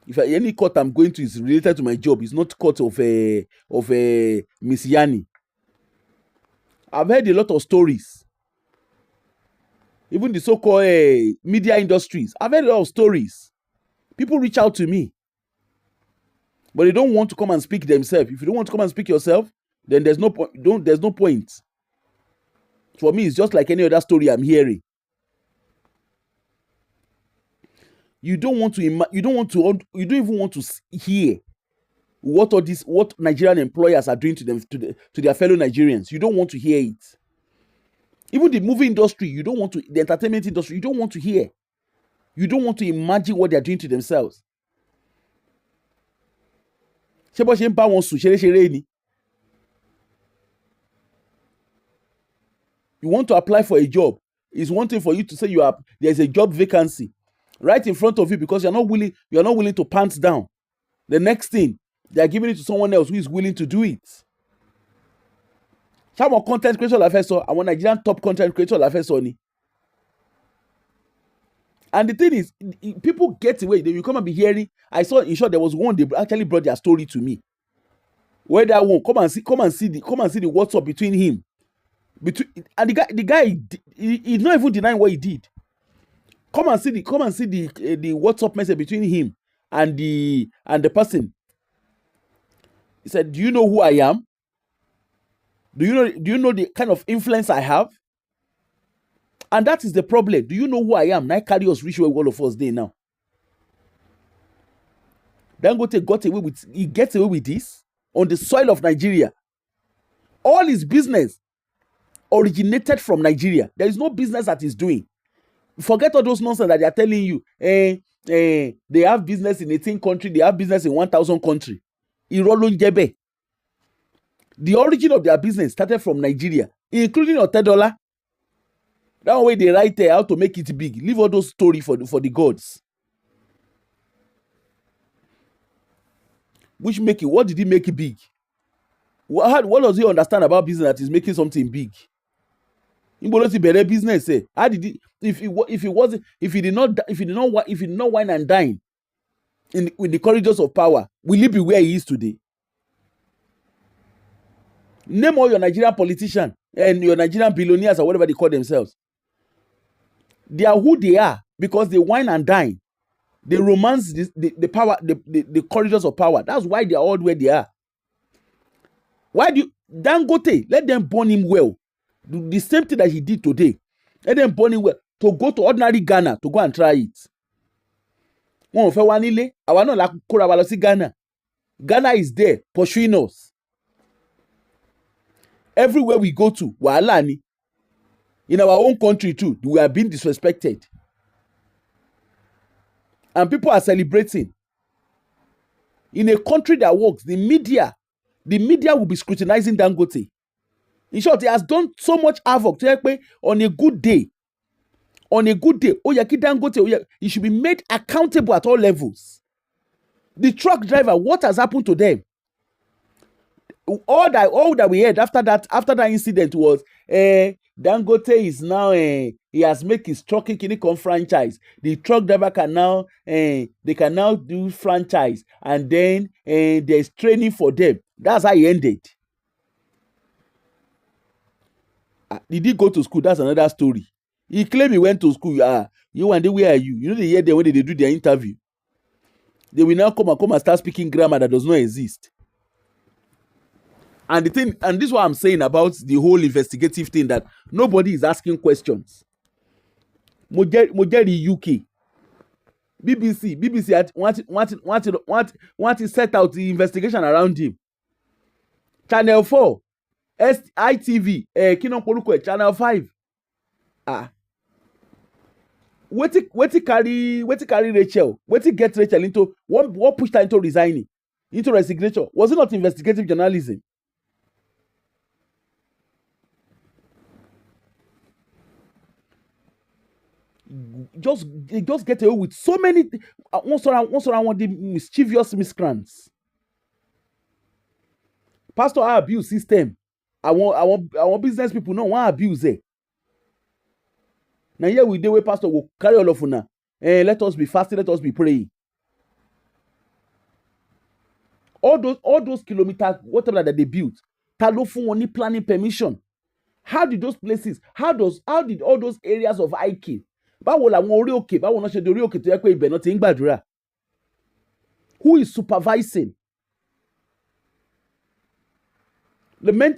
If any court I'm going to is related to my job, it's not court of Miss Yanni. I've heard a lot of stories. Even the so-called media industries. I've heard a lot of stories. People reach out to me. But they don't want to come and speak themselves. If you don't want to come and speak yourself, then there's no point. There's no point. For me, it's just like any other story I'm hearing. You don't even want to hear what Nigerian employers are doing to their fellow Nigerians. You don't want to hear it. Even the movie industry, the entertainment industry, you don't want to hear. You don't want to imagine what they are doing to themselves. You want to apply for a job. It's one thing for you to say there's a job vacancy right in front of you because you're not willing to pants down. The next thing, they are giving it to someone else who is willing to do it. Some content creation la fẹ́ sọ, àwọn Nigerian top content creator la fẹ́ sọ ni. And the thing is, people get away. You come and be hearing. I saw in short there was one, they actually brought their story to me. Where that one come and see the WhatsApp between him, and the guy he's not even denying what he did. Come and see the WhatsApp message between him and the person. He said, "Do you know who I am? Do you know the kind of influence I have?" And that is the problem. Do you know who I am? Now carry us reach where all of us day now. Dangote he gets away with this on the soil of Nigeria. All his business originated from Nigeria. There is no business that he's doing. Forget all those nonsense that they are telling you. They have business in 18 countries. They have business in 1,000 countries. The origin of their business started from Nigeria, including Otedola. That way they write there how to make it big. Leave all those stories for the gods. Which make it? What did he make it big? What does he understand about business that is making something big? Business. How did he? If he did not wine and dine with the corridors of power, will he be where he is today? Name all your Nigerian politicians and your Nigerian billionaires or whatever they call themselves. They are who they are because they wine and dine. They romance the power, the corridors of power. That's why they are all where they are. Why do you, Dangote, let them burn him well. Do the same thing that he did today. Let them burn him well. To go to ordinary Ghana to go and try it. Wọn ò fẹ́ wá nílé, àwa náà la kóra wa lọ sí Ghana. Ghana is there pursuing us. Everywhere we go to, wàhálà ni. In our own country too, we are being disrespected. And people are celebrating. In a country that works, the media will be scrutinizing Dangote. In short, he has done so much havoc. On a good day, Dangote, he should be made accountable at all levels. The truck driver, what has happened to them? All that we heard after that incident was Dangote is now he has made his trucking clinic franchise. The truck driver can now they can now do franchise, and then there's training for them. That's how he ended. Did he go to school? That's another story. He claimed he went to school. You and they, where are you? You know they hear them when they do their interview. They will now come and start speaking grammar that does not exist. And this is what I'm saying about the whole investigative thing, that nobody is asking questions. Mojeri UK, BBC want to set out the investigation around him. Channel 4, ITV, Channel 5. What carry Rachel? What get Rachel into what pushed her into resigning, into resignation? Was it not investigative journalism? Just get away with so many. Once around the mischievous miscreants. Pastor abuse system. Our business people know one abuse it. Now here we do where pastor will carry all of una. Let us be fasting. Let us be praying. All those kilometers, whatever that they built, talo fún wọn ní planning permission. How did those places? How did all those areas of hiking? Báwo làwọn orí òkè? Báwo náà ṣe di orí òkè tó yẹ pé ibẹ̀ náà ti ń gbàdúrà? Who is supervising? Even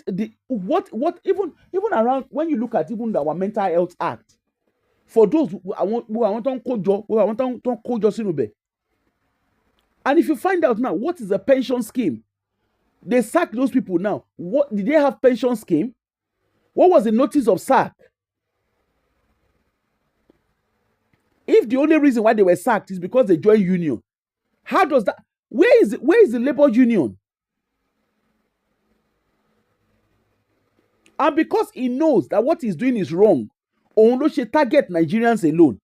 around when you look at even our Mental Health Act, for those who àwọn tó ń kójọ sínú bẹ̀. And if you find out now, what is a pension scheme? They sack those people now. What did they have pension scheme? What was the notice of sack? If the only reason why they were sacked is because they joined union, how does that? Where is the labor union? And because he knows that what he's doing is wrong, òun ló ṣe target Nigerians alone.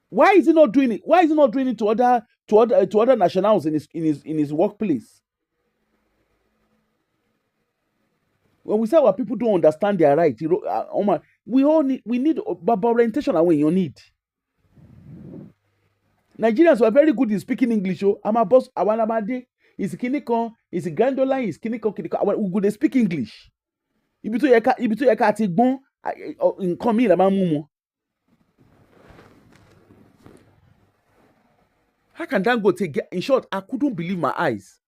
Why is he not doing it? Why is he not doing it to to other nationals in his workplace. When we say our people don't understand their right, we need Baba orientation and when you need. Nigerians were very good in speaking English. Oh, I'm a boss. Awanamade is kinikon, is grandola, is kinikon. We go dey speak English. Ibi tó yẹ ká ti gbọ́n nǹkan mi la máa mú mọ́. How can Dangote get? In short, I couldn't believe my eyes.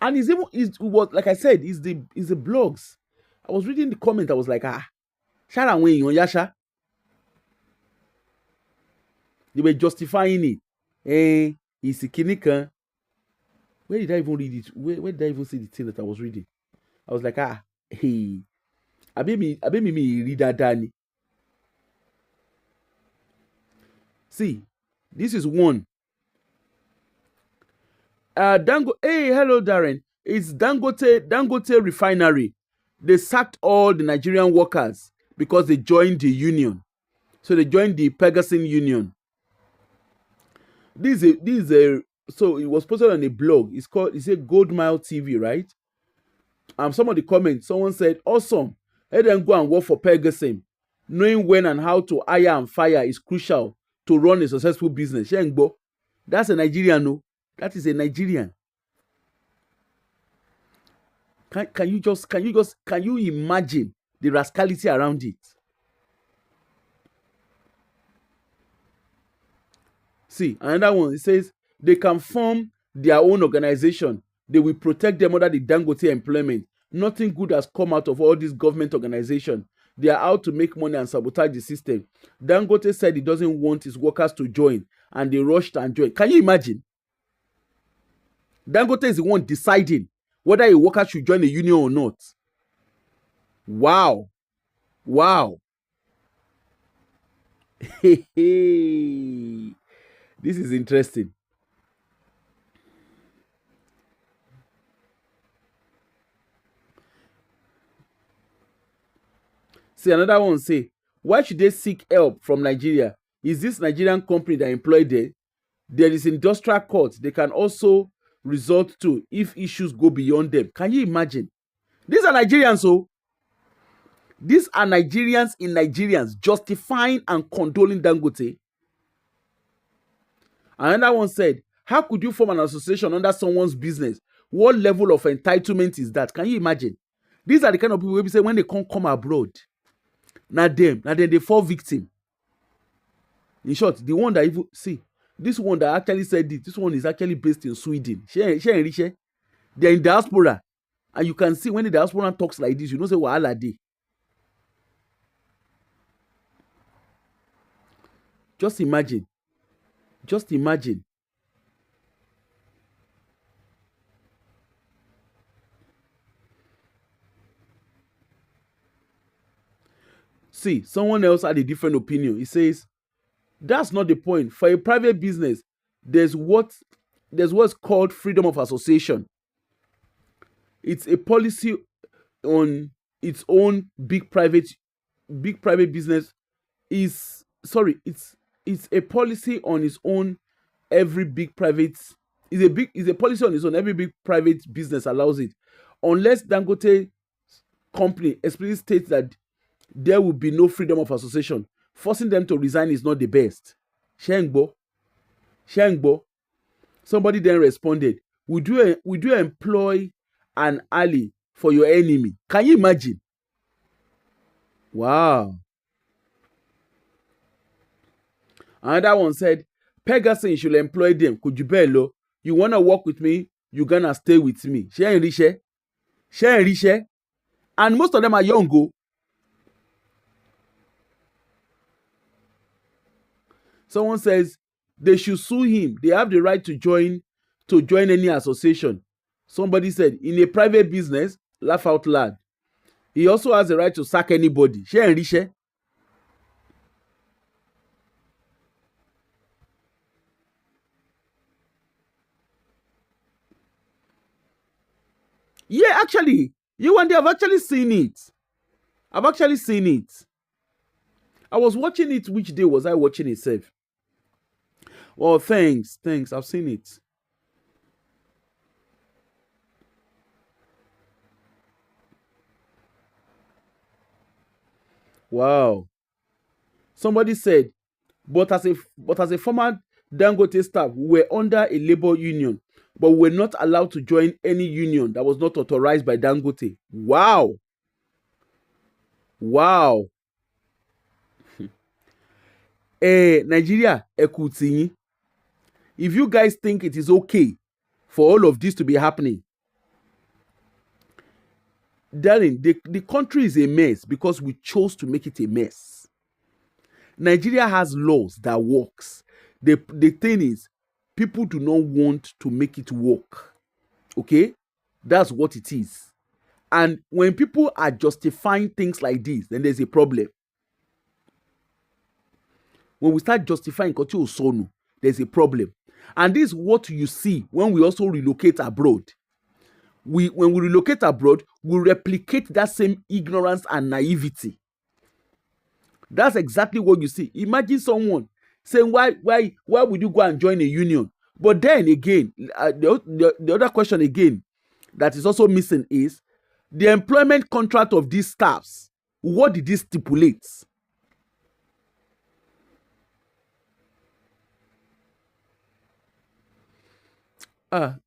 And it was like I said, it's the blogs. I was reading the comment. I was like, Shara Wayne on Yasha. They were justifying it. It's a kinika. Where did I even read it? Where did I even see the thing that I was reading? I was like, hey, I me read that Danny. See, this is one. Hey, hello, Darren. It's Dangote Refinery. They sacked all the Nigerian workers because they joined the union. So they joined the Pegasus Union. So it was posted on a blog. It's a Gold Mile TV, right? Some of the comments, someone said, awesome. Let them go and work for Pegasus. Knowing when and how to hire and fire is crucial to run a successful business. Shengbo, that's a Nigerian, no? That is a Nigerian. Can you imagine the rascality around it? See, another one, it says they can form their own organization. They will protect them under the Dangote employment. Nothing good has come out of all this government organization. They are out to make money and sabotage the system. Dangote said he doesn't want his workers to join, and they rushed and joined. Can you imagine? Dangote is the one deciding whether a worker should join a union or not. Wow. This is interesting. See, another one say, why should they seek help from Nigeria? Is this Nigerian company that employed them? There is industrial court they can also resort to if issues go beyond them. Can you imagine? These are Nigerians, so these are Nigerians in Nigerians justifying and condoling Dangote. Another one said, how could you form an association under someone's business? What level of entitlement is that? Can you imagine? These are the kind of people we say when they come abroad. Now they fall victim. In short, the one that even see this one that actually said this one is actually based in Sweden. They're in diaspora, and you can see when the diaspora talks like this, you know say wahala dey. Just imagine. See, someone else had a different opinion. He says, that's not the point. For a private business, there's what's called freedom of association. It's a policy on its own big private business is it's a policy on its own every big private is a policy on its own every big private business allows it, unless Dangote company explicitly states that there will be no freedom of association. Forcing them to resign is not the best. Shengbo. Somebody then responded, would you employ an ally for your enemy? Can you imagine? Wow. Another one said, Pegasus should employ them. Kujubelo, you want to work with me? You gonna stay with me. Share Rishe. And most of them are young. Go. Someone says they should sue him. They have the right to join any association. Somebody said, in a private business, laugh out loud. He also has the right to sack anybody. Share Rishe. Yeah, actually, you and they have actually seen it. I've actually seen it. I was watching it. Which day was I watching itself? Oh, thanks, thanks. I've seen it. Wow. Somebody said, but as a former Dangote staff, we were under a labor union, but we were not allowed to join any union that was not authorized by Dangote. Wow. Wow. Nigeria, ekuti. If you guys think it is okay for all of this to be happening, darling, the country is a mess because we chose to make it a mess. Nigeria has laws that works. The thing is, people do not want to make it work. Okay? That's what it is. And when people are justifying things like this, then there's a problem. When we start justifying Kochi Osonu, there's a problem. And this is what you see when we also relocate abroad. When we relocate abroad, we replicate that same ignorance and naivety. That's exactly what you see. Imagine someone saying, why would you go and join a union? But then again, the other question again that is also missing is the employment contract of these staffs. What did this stipulate?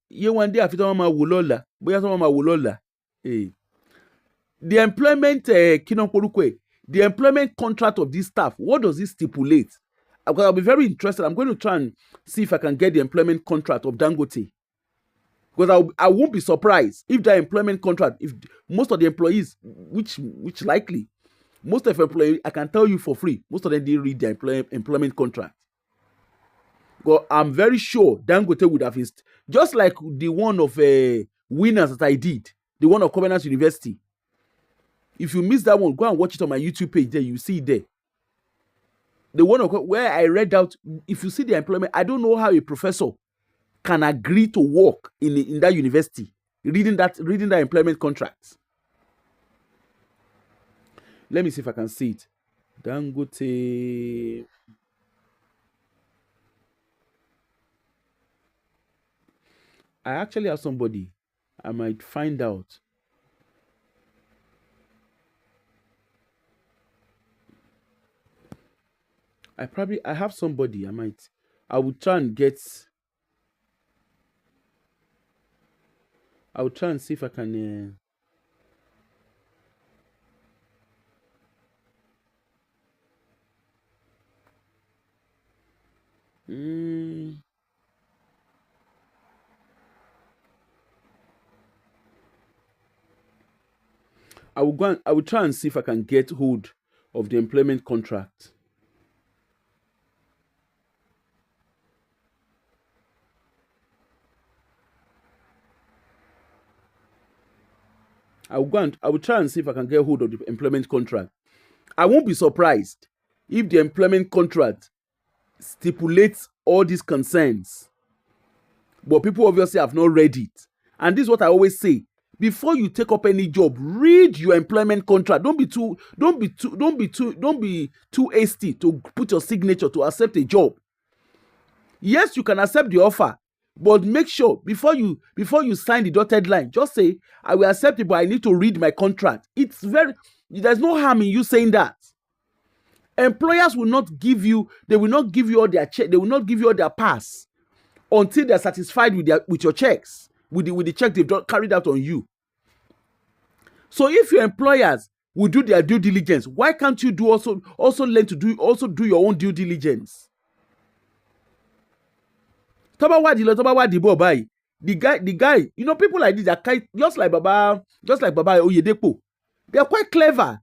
Ye one day àfi tí wọ́n máa wò lọ́la bóyá tí wọ́n máa wò lọ́la. The employment the employment contract of this staff, what does it stipulate? Because I'll be very interested. I'm going to try and see if I can get the employment contract of Dangote. Because I won't be surprised if that employment contract, if most of the employees, which likely, most of the employees, I can tell you for free, most of them didn't read their employment contract. But I'm very sure Dangote would have just like the one of winners that I did, the one of Covenant University. If you missed that one, go and watch it on my YouTube page. There, you see it there. The one of where I read out. If you see the employment, I don't know how a professor can agree to work in that university reading that employment contract. Let me see if I can see it. Dangote. I actually have somebody. I might find out. I have somebody. I will try and see if I can. I will try and see if I can get hold of the employment contract. I will try and see if I can get hold of the employment contract. I won't be surprised if the employment contract stipulates all these concerns. But people obviously have not read it. And this is what I always say. Before you take up any job, read your employment contract. Don't be too hasty to put your signature to accept a job. Yes, you can accept the offer, but make sure before you sign the dotted line, just say, I will accept it, but I need to read my contract. There's no harm in you saying that. Employers will not give you all their check, they will not give you all their pass until they're satisfied with your checks, with the check they've carried out on you. So if your employers will do their due diligence, why can't you also learn to do your own due diligence? The guy, people like this are just like Baba Oyedepo. They are quite clever.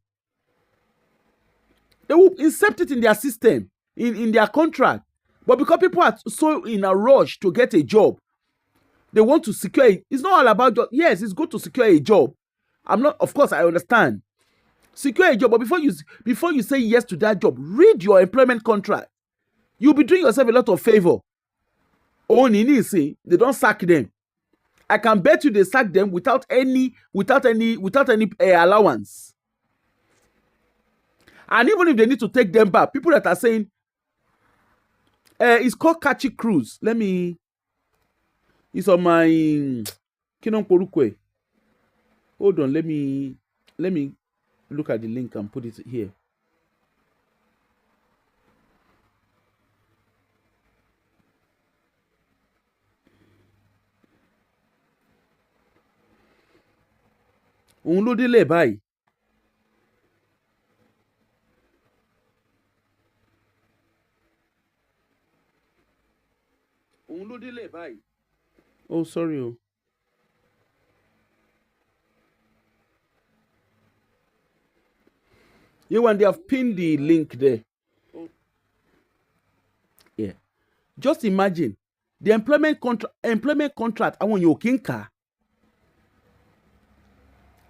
They will insert it in their system, in their contract. But because people are so in a rush to get a job, they want to secure it. It's not all about job. Yes, it's good to secure a job. Of course, I understand. Secure a job, but before you say yes to that job, read your employment contract. You'll be doing yourself a lot of favor. They don't sack them. I can bet you they sack them without any allowance. And even if they need to take them back, people that are saying It's called Catchy Cruise. It's on my Kinon Porukwe. Hold on, let me look at the link and put it here. Òun ló délẹ̀ báyìí. Òun ló délẹ̀ báyìí. Oh, sorry. Oh. Yeah, when they have pinned the link there. Yeah. Just imagine the employment contract. I want your kinka.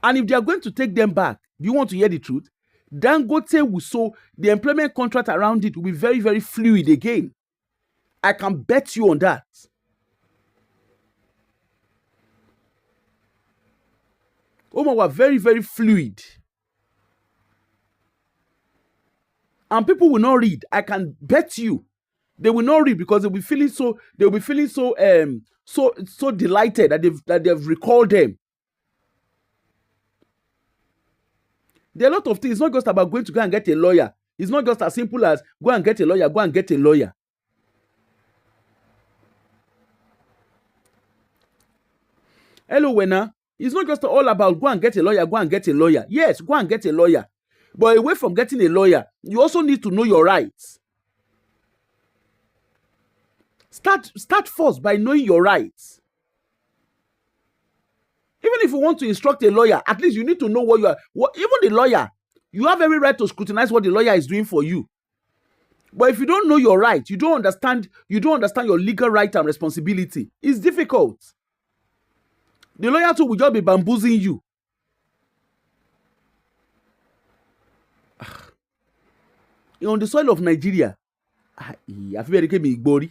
And if they are going to take them back, do you want to hear the truth? Dangote will so the employment contract around it will be very, very fluid again. I can bet you on that. Oma were very, very fluid. And people will not read. I can bet you. They will not read because they'll be feeling so delighted that they've recalled them. There are a lot of things. It's not just about going to go and get a lawyer. It's not just as simple as go and get a lawyer, go and get a lawyer. Hello, Wena. It's not just all about go and get a lawyer, go and get a lawyer. Yes, go and get a lawyer. But away from getting a lawyer, you also need to know your rights. Start first by knowing your rights. Even if you want to instruct a lawyer, at least you need to know what you are. Even the lawyer, you have every right to scrutinize what the lawyer is doing for you. But if you don't know your right, you don't understand your legal right and responsibility. It's difficult. The lawyer too will just be bamboozling you. On the soil of Nigeria, I feel very Igbori.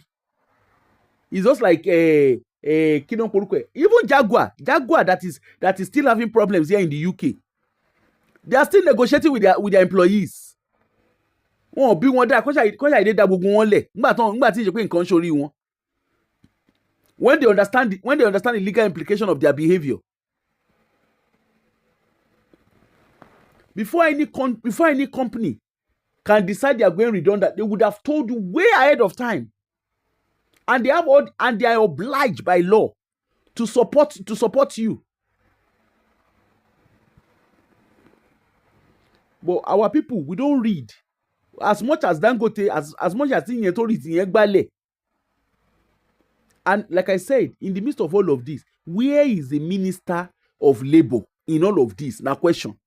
It's just like even Jaguar that is still having problems here in the UK. They are still negotiating with their employees. Wọ́n bí wọn dá kọ́ṣà ìdè dá gbogbo wọn lẹ̀ nígbà tí ìṣe pé nǹkan ṣorí wọn. When they understand the legal implication of their behavior. Before any company can decide they are going redundant, they would have told you way ahead of time. And they are obliged by law to support you. But our people, we don't read. As much as Dangote, as much as in. And like I said, in the midst of all of this, where is the Minister of Labour in all of this? Now question.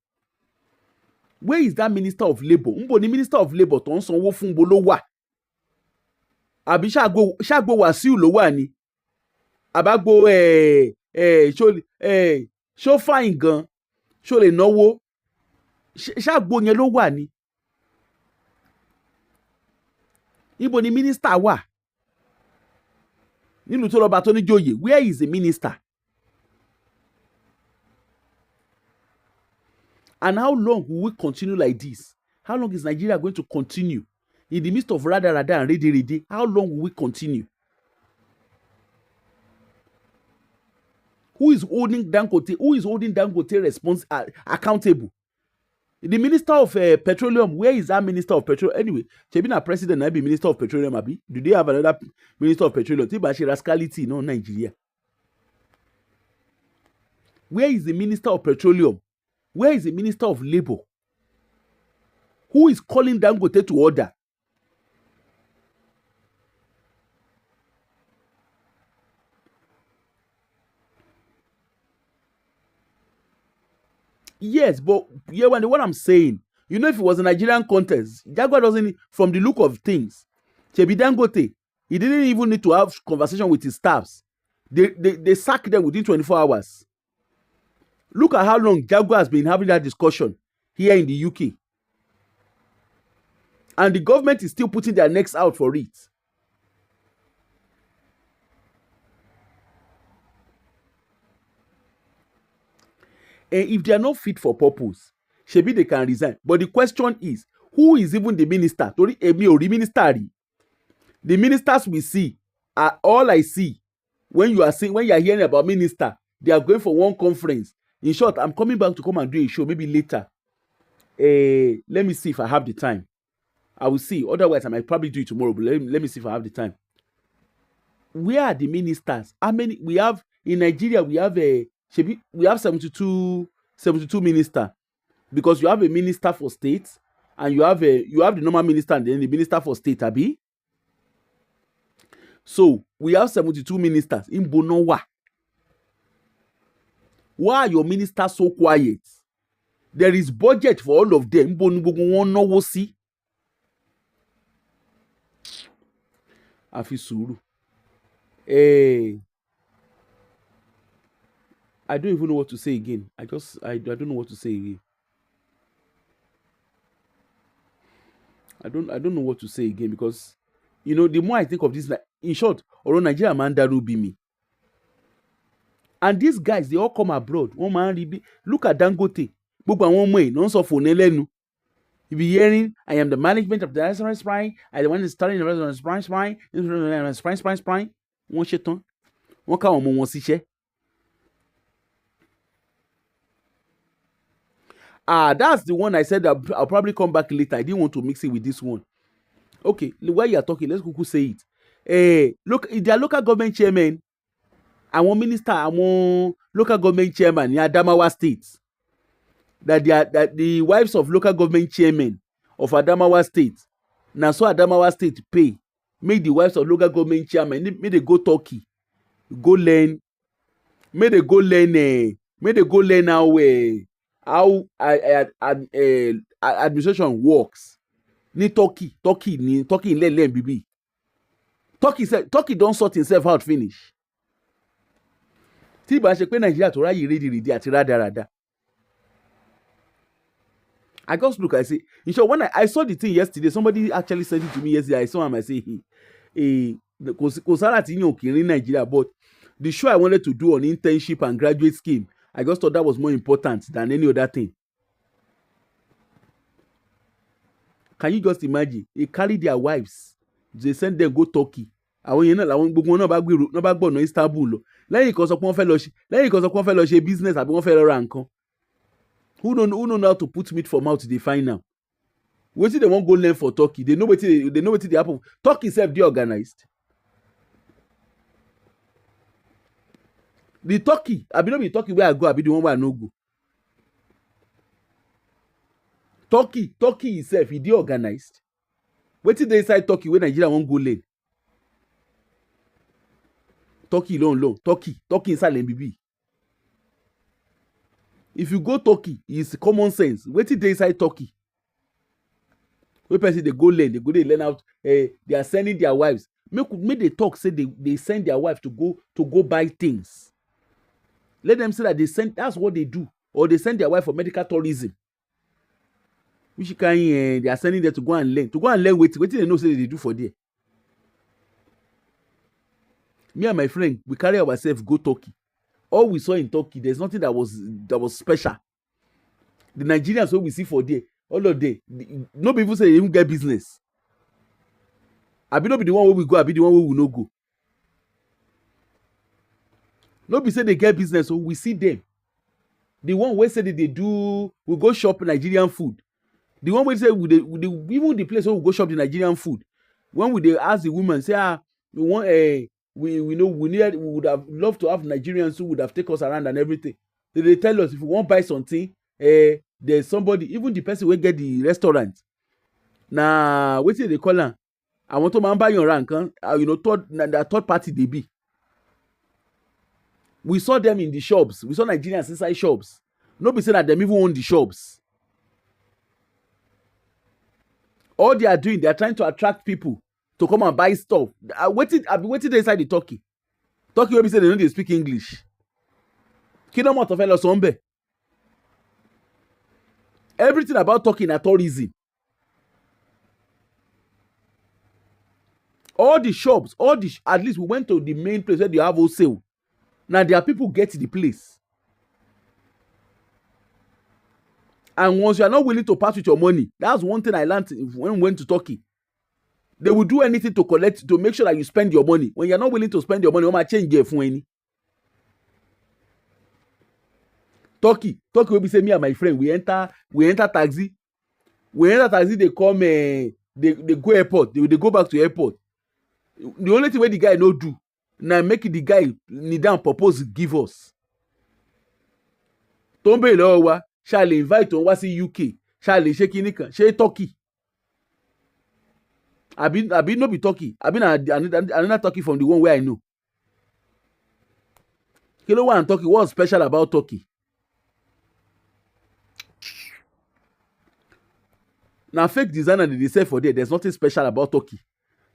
Where is that Minister of Labour? Mbo ni Minister of Labour tó ń sanwó fún bo ló wà? Àbí ṣàgbó Wàsíù ló wà ni? Àbágbó ṣó fine gan? Ṣó lè náwó? Ṣàgbó yẹn ló wà ni? Ibo ni Minister wà? Nílùú tó lọ́ba tó ní joyè, where is the Minister? And how long will we continue like this? How long is Nigeria going to continue in the midst of rada and rede? How long will we continue? Who is holding Dangote? Who is holding Dangote accountable? The Minister of Petroleum. Where is that Minister of Petroleum? Anyway, Chebina President na be Minister of Petroleum. Abi, do they have another Minister of Petroleum? Tibashi rascality, no Nigeria. Where is the Minister of Petroleum? Where is the Minister of Labour? Who is calling Dangote to order? Yes, but yeah, what I'm saying, if it was a Nigerian contest, Jaguar doesn't, from the look of things, Chebi Dangote, he didn't even need to have conversation with his staffs. They sacked them within 24 hours. Look at how long Jaguar has been having that discussion here in the UK. And the government is still putting their necks out for it. And if they are not fit for purpose, Shebi they can resign. But the question is, who is even the minister? Tori Emi ori minister ri. The ministers we see are all I see. When you are hearing about minister, they are going for one conference. In short, I'm coming back to come and do a show maybe later. Let me see if I have the time. I will see. Otherwise, I might probably do it tomorrow. But let me see if I have the time. Where are the ministers? How many we have in Nigeria? We have 72 ministers, because you have a minister for state, and you have the normal minister and then the minister for state, abi. So we have 72 ministers in Bonowa. Why are your ministers so quiet? There is budget for all of them. Àfi sùúrù. I don't even know what to say again. I don't know what to say again. I don't know what to say again, because the more I think of this, in short, ọ̀rọ̀ Nigeria máa ń dàrú bí mi. And these guys, they all come abroad. Look at Dangote. Gbogbo àwọn ọmọ ẹ̀ náà ń sọ fòní lẹ́nu. You be hearing, I am the management of the restaurant spine. I am the one that's starting the restaurant spine. Wọ́n ṣe tán. Wọ́n ká àwọn ọmọ wọn síṣẹ́. That's the one I said that I'll probably come back later. I didn't want to mix it with this one. Okay, while you are talking, let's quickly say it. Look, their local government chairman, àwọn minister, àwọn local government chairman in Adamawa State, that the wives of local government chairmen of Adamawa State, na so Adamawa State pay, make the wives of local government chairman, make they go Turkey, go learn, make they go learn how administration works. Ní Turkey lẹ́lẹ́ bíbí. Turkey don sort himself out finish. Tí ìbá ṣe pé Nàìjíríà tó ráyè rédìrídì àti rádaràda. I just look, I say, in short, when I saw the thing yesterday, somebody actually sent it to me yesterday. I saw him, I say, kò sára tí yín ò kì í rí Nàìjíríà, but the show I wanted to do on internship and graduate scheme, I just thought that was more important than any other thing. Can you just imagine? They carry their wives, they send them go Turkey. Àwọn yẹn náà làwọn gbogbo wọn náà bá gbọ̀nà Istanbul lọ. Lẹ́yìn kan sọ pé wọ́n fẹ́ lọ ṣe business àbí wọ́n fẹ́ lọ ra nǹkan. Who know how to put meat for mouth they find now? Wetin they wan go learn for Turkey? They know wetin dey happen. Turkey sef dey organized. The Turkey, abi no be Turkey where I go, abi the one where I no go. Turkey itself, e dey organized. Wetin dey inside Turkey wey Nigeria wan go learn? Turkey alone. Turkey inside MBB. If you go Turkey, it's common sense. Wetin dey inside Turkey? Wey person dey go learn, they learn out. They are sending their wives. Make they talk, say they send their wife to go buy things. Let them say that that's what they do, or they send their wife for medical tourism. Which kind they are sending them to go and learn. Wetin they know say they do for there. Me and my friend, we carry ourselves go Turkey. All we saw in Turkey, there's nothing that was special. The Nigerians wey we see for there, all of them, no people say they even get business. Abi no be the one wey we go, abi the one wey we no go. No be say they get business, so we see them. The one wey say that they do, we go shop Nigerian food. The one wey say even the place where we go shop the Nigerian food, when we dey ask the women, say we want we would have loved to have Nigerians who would have take us around and everything. They tell us if we want buy something, there's somebody, even the person wey get the restaurant. Na wetin they call am? Àwọn tó máa ń bá yàn ra nǹkan, third party they be. We saw them in the shops. We saw Nigerians inside shops. No be saying that them even own the shops. All they are doing, they are trying to attract people to come and buy stuff. Waiting they inside the Turkey. Turkey wey be say they no dey speak English. Kí ló mọ̀ tó fẹ́ lọ sọ ń bẹ̀? Everything about Turkey na tourism. All the shops, at least we went to the main place where they have wholesale. Now their people get to the place. And once you are not willing to part with your money, that's one thing I learned when we went to Turkey. They will do anything to collect, to make sure that you spend your money. When you're not willing to spend your money, what change it for any? Turkey will be say me and my friend, we enter taxi. They come, they go airport, they go back to airport. The only thing where the guy no do, now make the guy kneel down propose give us. Tombe lọ́wọ́ shall invite on wá sí UK, shall ṣe kíní kan, ṣe Turkey. Abi no be Turkey, abi na another Turkey from the one where I know. Kí ló wà in Turkey? What's special about Turkey? Now fake designer they sell for there. There's nothing special about Turkey.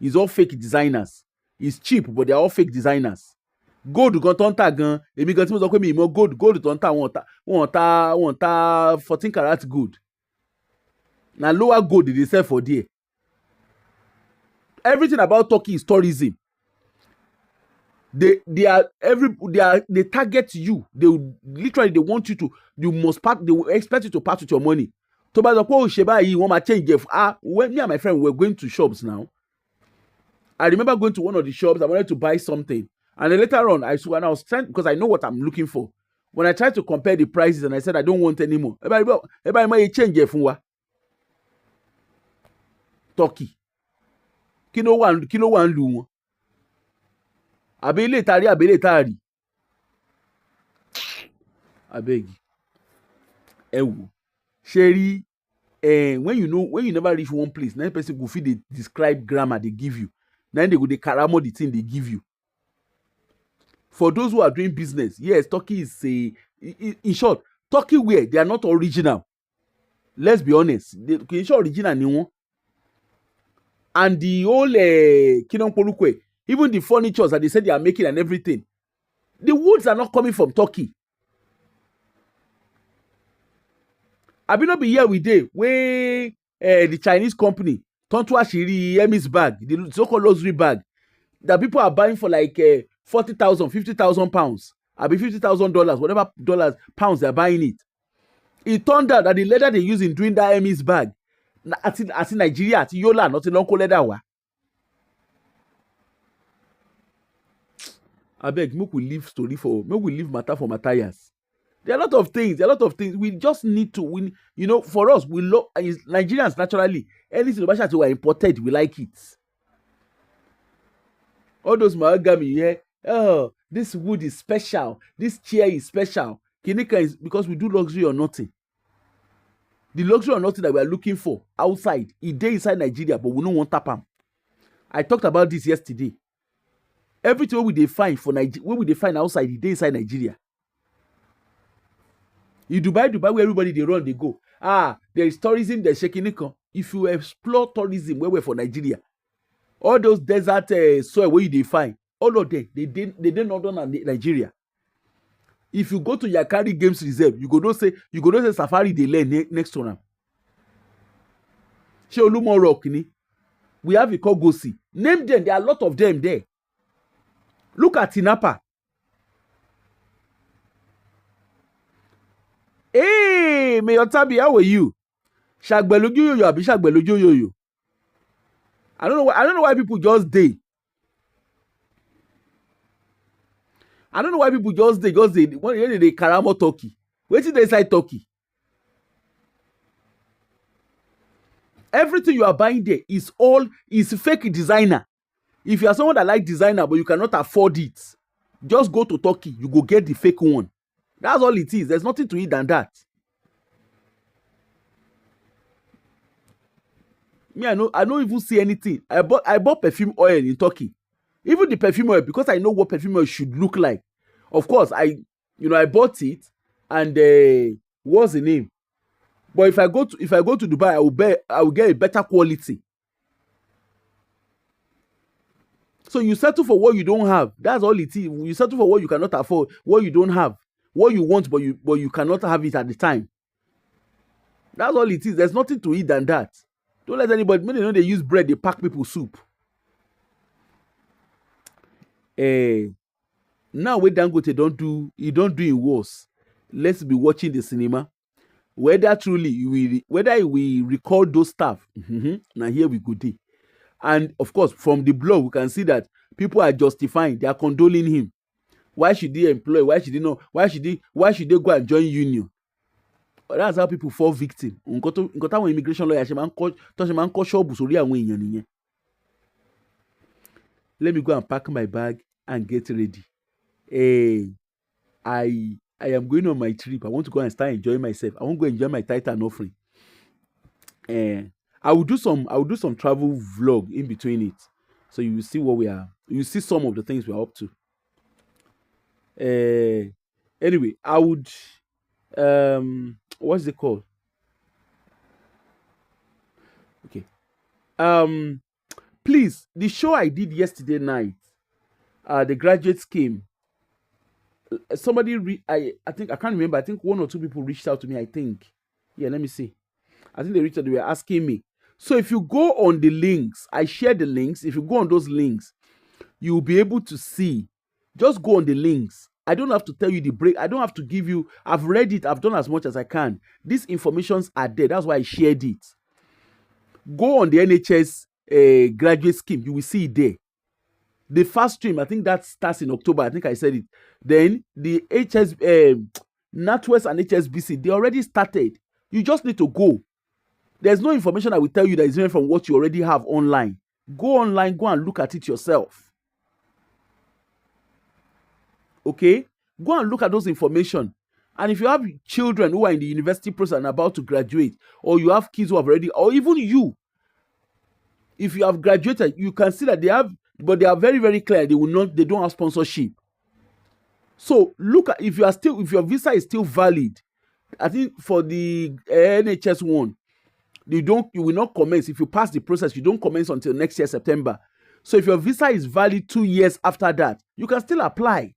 It's all fake designers. It's cheap, but they're all fake designers. Gold gan tó ń tà gan, èmi gan tí mo sọ pé mi ìmọ̀ gold tó ń tà wọ́n ta 14 karat gold. Na lower gold they sell for there. Everything about Turkey is tourism. They target you. They want you to, they will expect you to part with your money. To buy the Sheba, you want to change. When me and my friend were going to shops now, I remember going to one of the shops. I wanted to buy something, and then later on, I was trying, because I know what I'm looking for. When I tried to compare the prices, and I said I don't want anymore. Everybody change it. Turkey. Kilo one lu. Abele tari. Abeg. Ewu. Sherry. When you never reach one place, next person go fit dey describe grammar they give you. Then they go dey karamo the thing they give you. For those who are doing business, yes, Turkey is in short, Turkey wear, they are not original. Let's be honest. They original ni won. And the whole Kinonpolukwe, even the furnitures that they said they are making and everything, the woods are not coming from Turkey. I be not be here with day where the Chinese company turn to Ashiri Emmy's bag, the so-called luxury bag, that people are buying for like 40,000, 50,000 pounds. I be $50,000, whatever pounds they're buying it. It turned out that the leather they use in doing that Emmy's bag, as in Nigeria, at Yola, not in Uncle leather wa. I beg, make we leave matter for Matthias. There are a lot of things. We just need to, for us, we love Nigerians naturally. Anything that we are imported, we like it. All those mahogany here, oh, this wood is special. This chair is special. Kinika is because we do luxury or nothing. The luxury or nothing that we are looking for outside, it dey inside Nigeria, but we don't want tap am. I talked about this yesterday. Everything we find outside, it dey inside Nigeria. In Dubai, where everybody they run, they go. There is tourism, there's Shekinikon. If you explore tourism, where we're for Nigeria, all those desert soil where you find, all of them, they didn't not done in Nigeria. If you go to Yakari Games Reserve, you go to say Safari they learn next to them. Sheolumo Rock, we have a Kogosi. Name them, there are a lot of them there. Look at Tinapa. Hey, Mayor Tabi, how are you? Shagbeluju yo, abi Shagbeluju yo. I don't know why people just dey. I don't know why people just dey when they karamo Turkey. Wetin dey inside Turkey? Everything you are buying there is fake designer. If you are someone that like designer but you cannot afford it, just go to Turkey. You go get the fake one. That's all it is. There's nothing to it than that. Me, I don't even see anything. I bought perfume oil in Turkey. Even the perfume oil, because I know what perfume oil should look like. Of course, I bought it, and what's the name? But if I go to Dubai, I will get a better quality. So you settle for what you don't have. That's all it is. You settle for what you cannot afford, what you don't have, what you want, but you cannot have it at the time. That's all it is. There's nothing to it than that. Don't let anybody. When they know they use bread, they pack people soup. Now when Dangote don't do it worse. Let's be watching the cinema. Whether truly we record those stuff. Now here we go. And of course, from the blog, we can see that people are justifying, they are condoling him. Why should he employ? Why should he know? Why should they go and join union? But that's how people fall victim. Nǹkan táwọn immigration lawyer ṣe máa ń kọ́ ṣọ́ọ̀bù sórí àwọn èèyàn nìyẹn. Let me go and pack my bag and get ready. I am going on my trip. I want to go and start enjoying myself. I want to go enjoy my tithe and offering. I will do some travel vlog in between it, so you will see what we are. You will see some of the things we are up to. Anyway, I would what's it called? Okay. Please, the show I did yesterday night, the graduate scheme. Somebody I think I can't remember. I think 1 or 2 people reached out to me. I think. Yeah, let me see. I think they reached out. They were asking me. So if you go on the links, I share the links. If you go on those links, you'll be able to see. Just go on the links. I don't have to tell you the break. I don't have to give you. I've read it. I've done as much as I can. These informations are there. That's why I shared it. Go on the NHS graduate scheme. You will see it there. The first stream, I think that starts in October. I think I said it. Then the NatWest and HSBC, they already started. You just need to go. There's no information I will tell you that is different from what you already have online. Go online, go and look at it yourself. Okay? Go and look at those information. And if you have children who are in the university process and about to graduate, or you have kids who have already, or even you, if you have graduated, you can see that they have, but they are very, very clear. They don't have sponsorship. So look at, if your visa is still valid, I think for the NHS one, you will not commence. If you pass the process, you don't commence until next year, September. So if your visa is valid 2 years after that, you can still apply.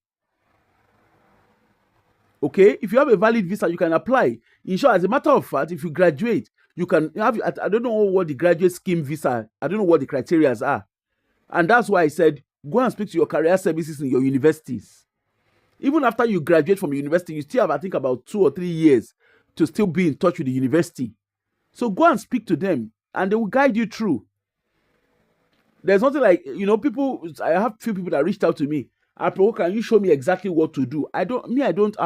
Okay? If you have a valid visa, you can apply. In short, as a matter of fact, if you graduate, you can have, I don't know what the graduate scheme visa, I don't know what the criteria are. And that's why I said, go and speak to your career services in your universities. Even after you graduate from university, you still have, I think, about 2 or 3 years to still be in touch with the university. So go and speak to them, and they will guide you through. There's nothing like, people, I have few people that reached out to me. Can you show me exactly what to do? I'm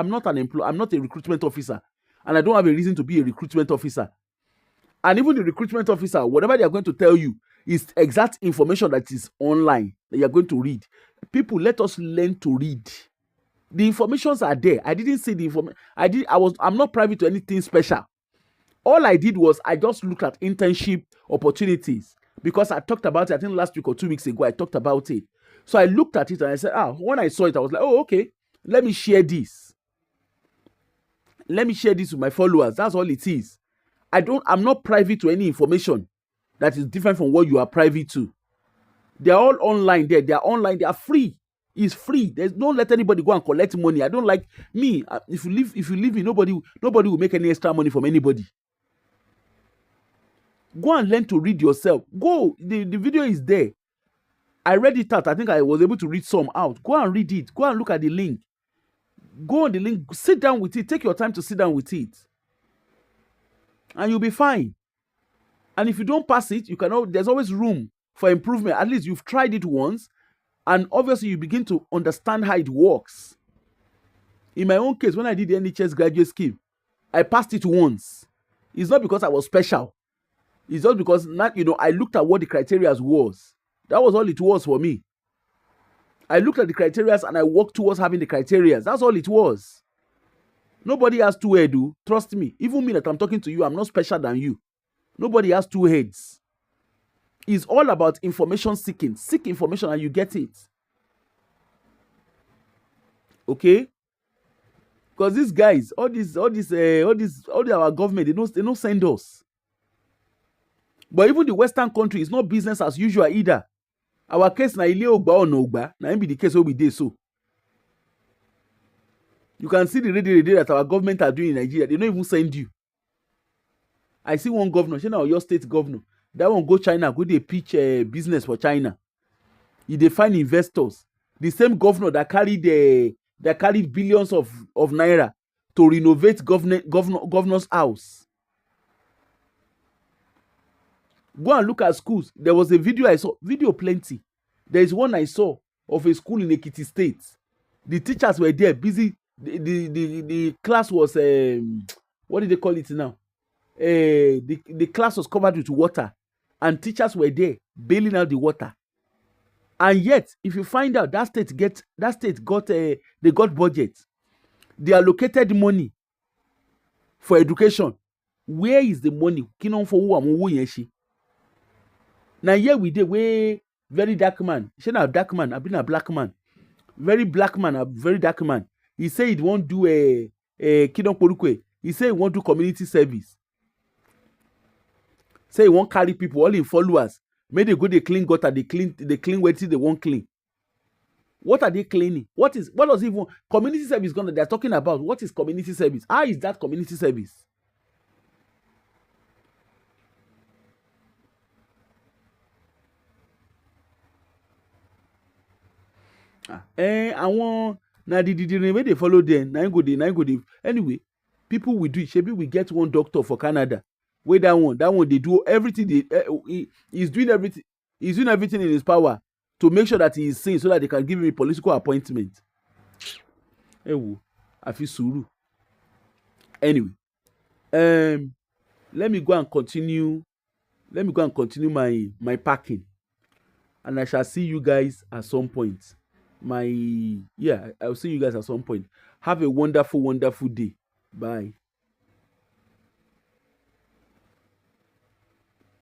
not an employee. I'm not a recruitment officer, and I don't have a reason to be a recruitment officer. And even the recruitment officer, whatever they are going to tell you is exact information that is online that you're going to read. People, let us learn to read. The informations are there. I didn't see the information. I'm not private to anything special. All I did was I just looked at internship opportunities because I talked about it, I think last week or 2 weeks ago, I talked about it. So I looked at it and I said, when I saw it, I was like, oh, okay, let me share this. Let me share this with my followers. That's all it is. I'm not private to any information that is different from what you are private to. They're all online there. They are online. They are free. It's free. Don't let anybody go and collect money. I don't like me. If you leave me, nobody will make any extra money from anybody. Go and learn to read yourself. Go. The video is there. I read it out. I think I was able to read some out. Go and read it. Go and look at the link. Go on the link. Sit down with it. Take your time to sit down with it. And you'll be fine. And if you don't pass it, there's always room for improvement. At least you've tried it once. And obviously you begin to understand how it works. In my own case, when I did the NHS graduate scheme, I passed it once. It's not because I was special. It's just because I looked at what the criteria was. That was all it was for me. I looked at the criteria and I worked towards having the criteria. That's all it was. Nobody has two heads. Trust me. Even me that I'm talking to you, I'm not special than you. Nobody has two heads. It's all about information seeking. Seek information and you get it. Okay? Because these guys, all our government, they don't send us. But even the Western country is not business as usual either. Our case na ile ogba or no ogba, na be the case where we dey so. You can see the radio that our government are doing in Nigeria. They don't even send you. I see one governor, your state governor. That one go China, go dey pitch business for China. They find investors. The same governor that carried billions of naira to renovate governor's house. Go and look at schools. There was a video I saw, video plenty. There is one I saw of a school in Ekiti State. The teachers were there busy. The class was what did they call it now? The class was covered with water, and teachers were there bailing out the water. And yet, if you find out that state got they got budget, they allocated money for education. Where is the money? Kinon for who am who yenshi? Now here we dey wey very dark man. She na dark man, I been a black man. Very black man, a very dark man. He say he won't do a Kinon Porukwe. He say he won't do community service. Say he won't carry people, all in followers. Make they go they clean gutter, they clean wetin they won't clean. What are they cleaning? What does even community service gonna they're talking about? What is community service? How is that community service? Àwọn na the wey dey follow them. Na go dey. Anyway, people will do it. Shebi we get one doctor for Canada. Wey that one they do everything. He's doing everything. He's doing everything in his power to make sure that he is seen so that they can give him a political appointment. Ewo, àfi sùúrù. Anyway, let me go and continue my packing, and I shall see you guys at some point. I'll see you guys at some point. Have a wonderful day. Bye.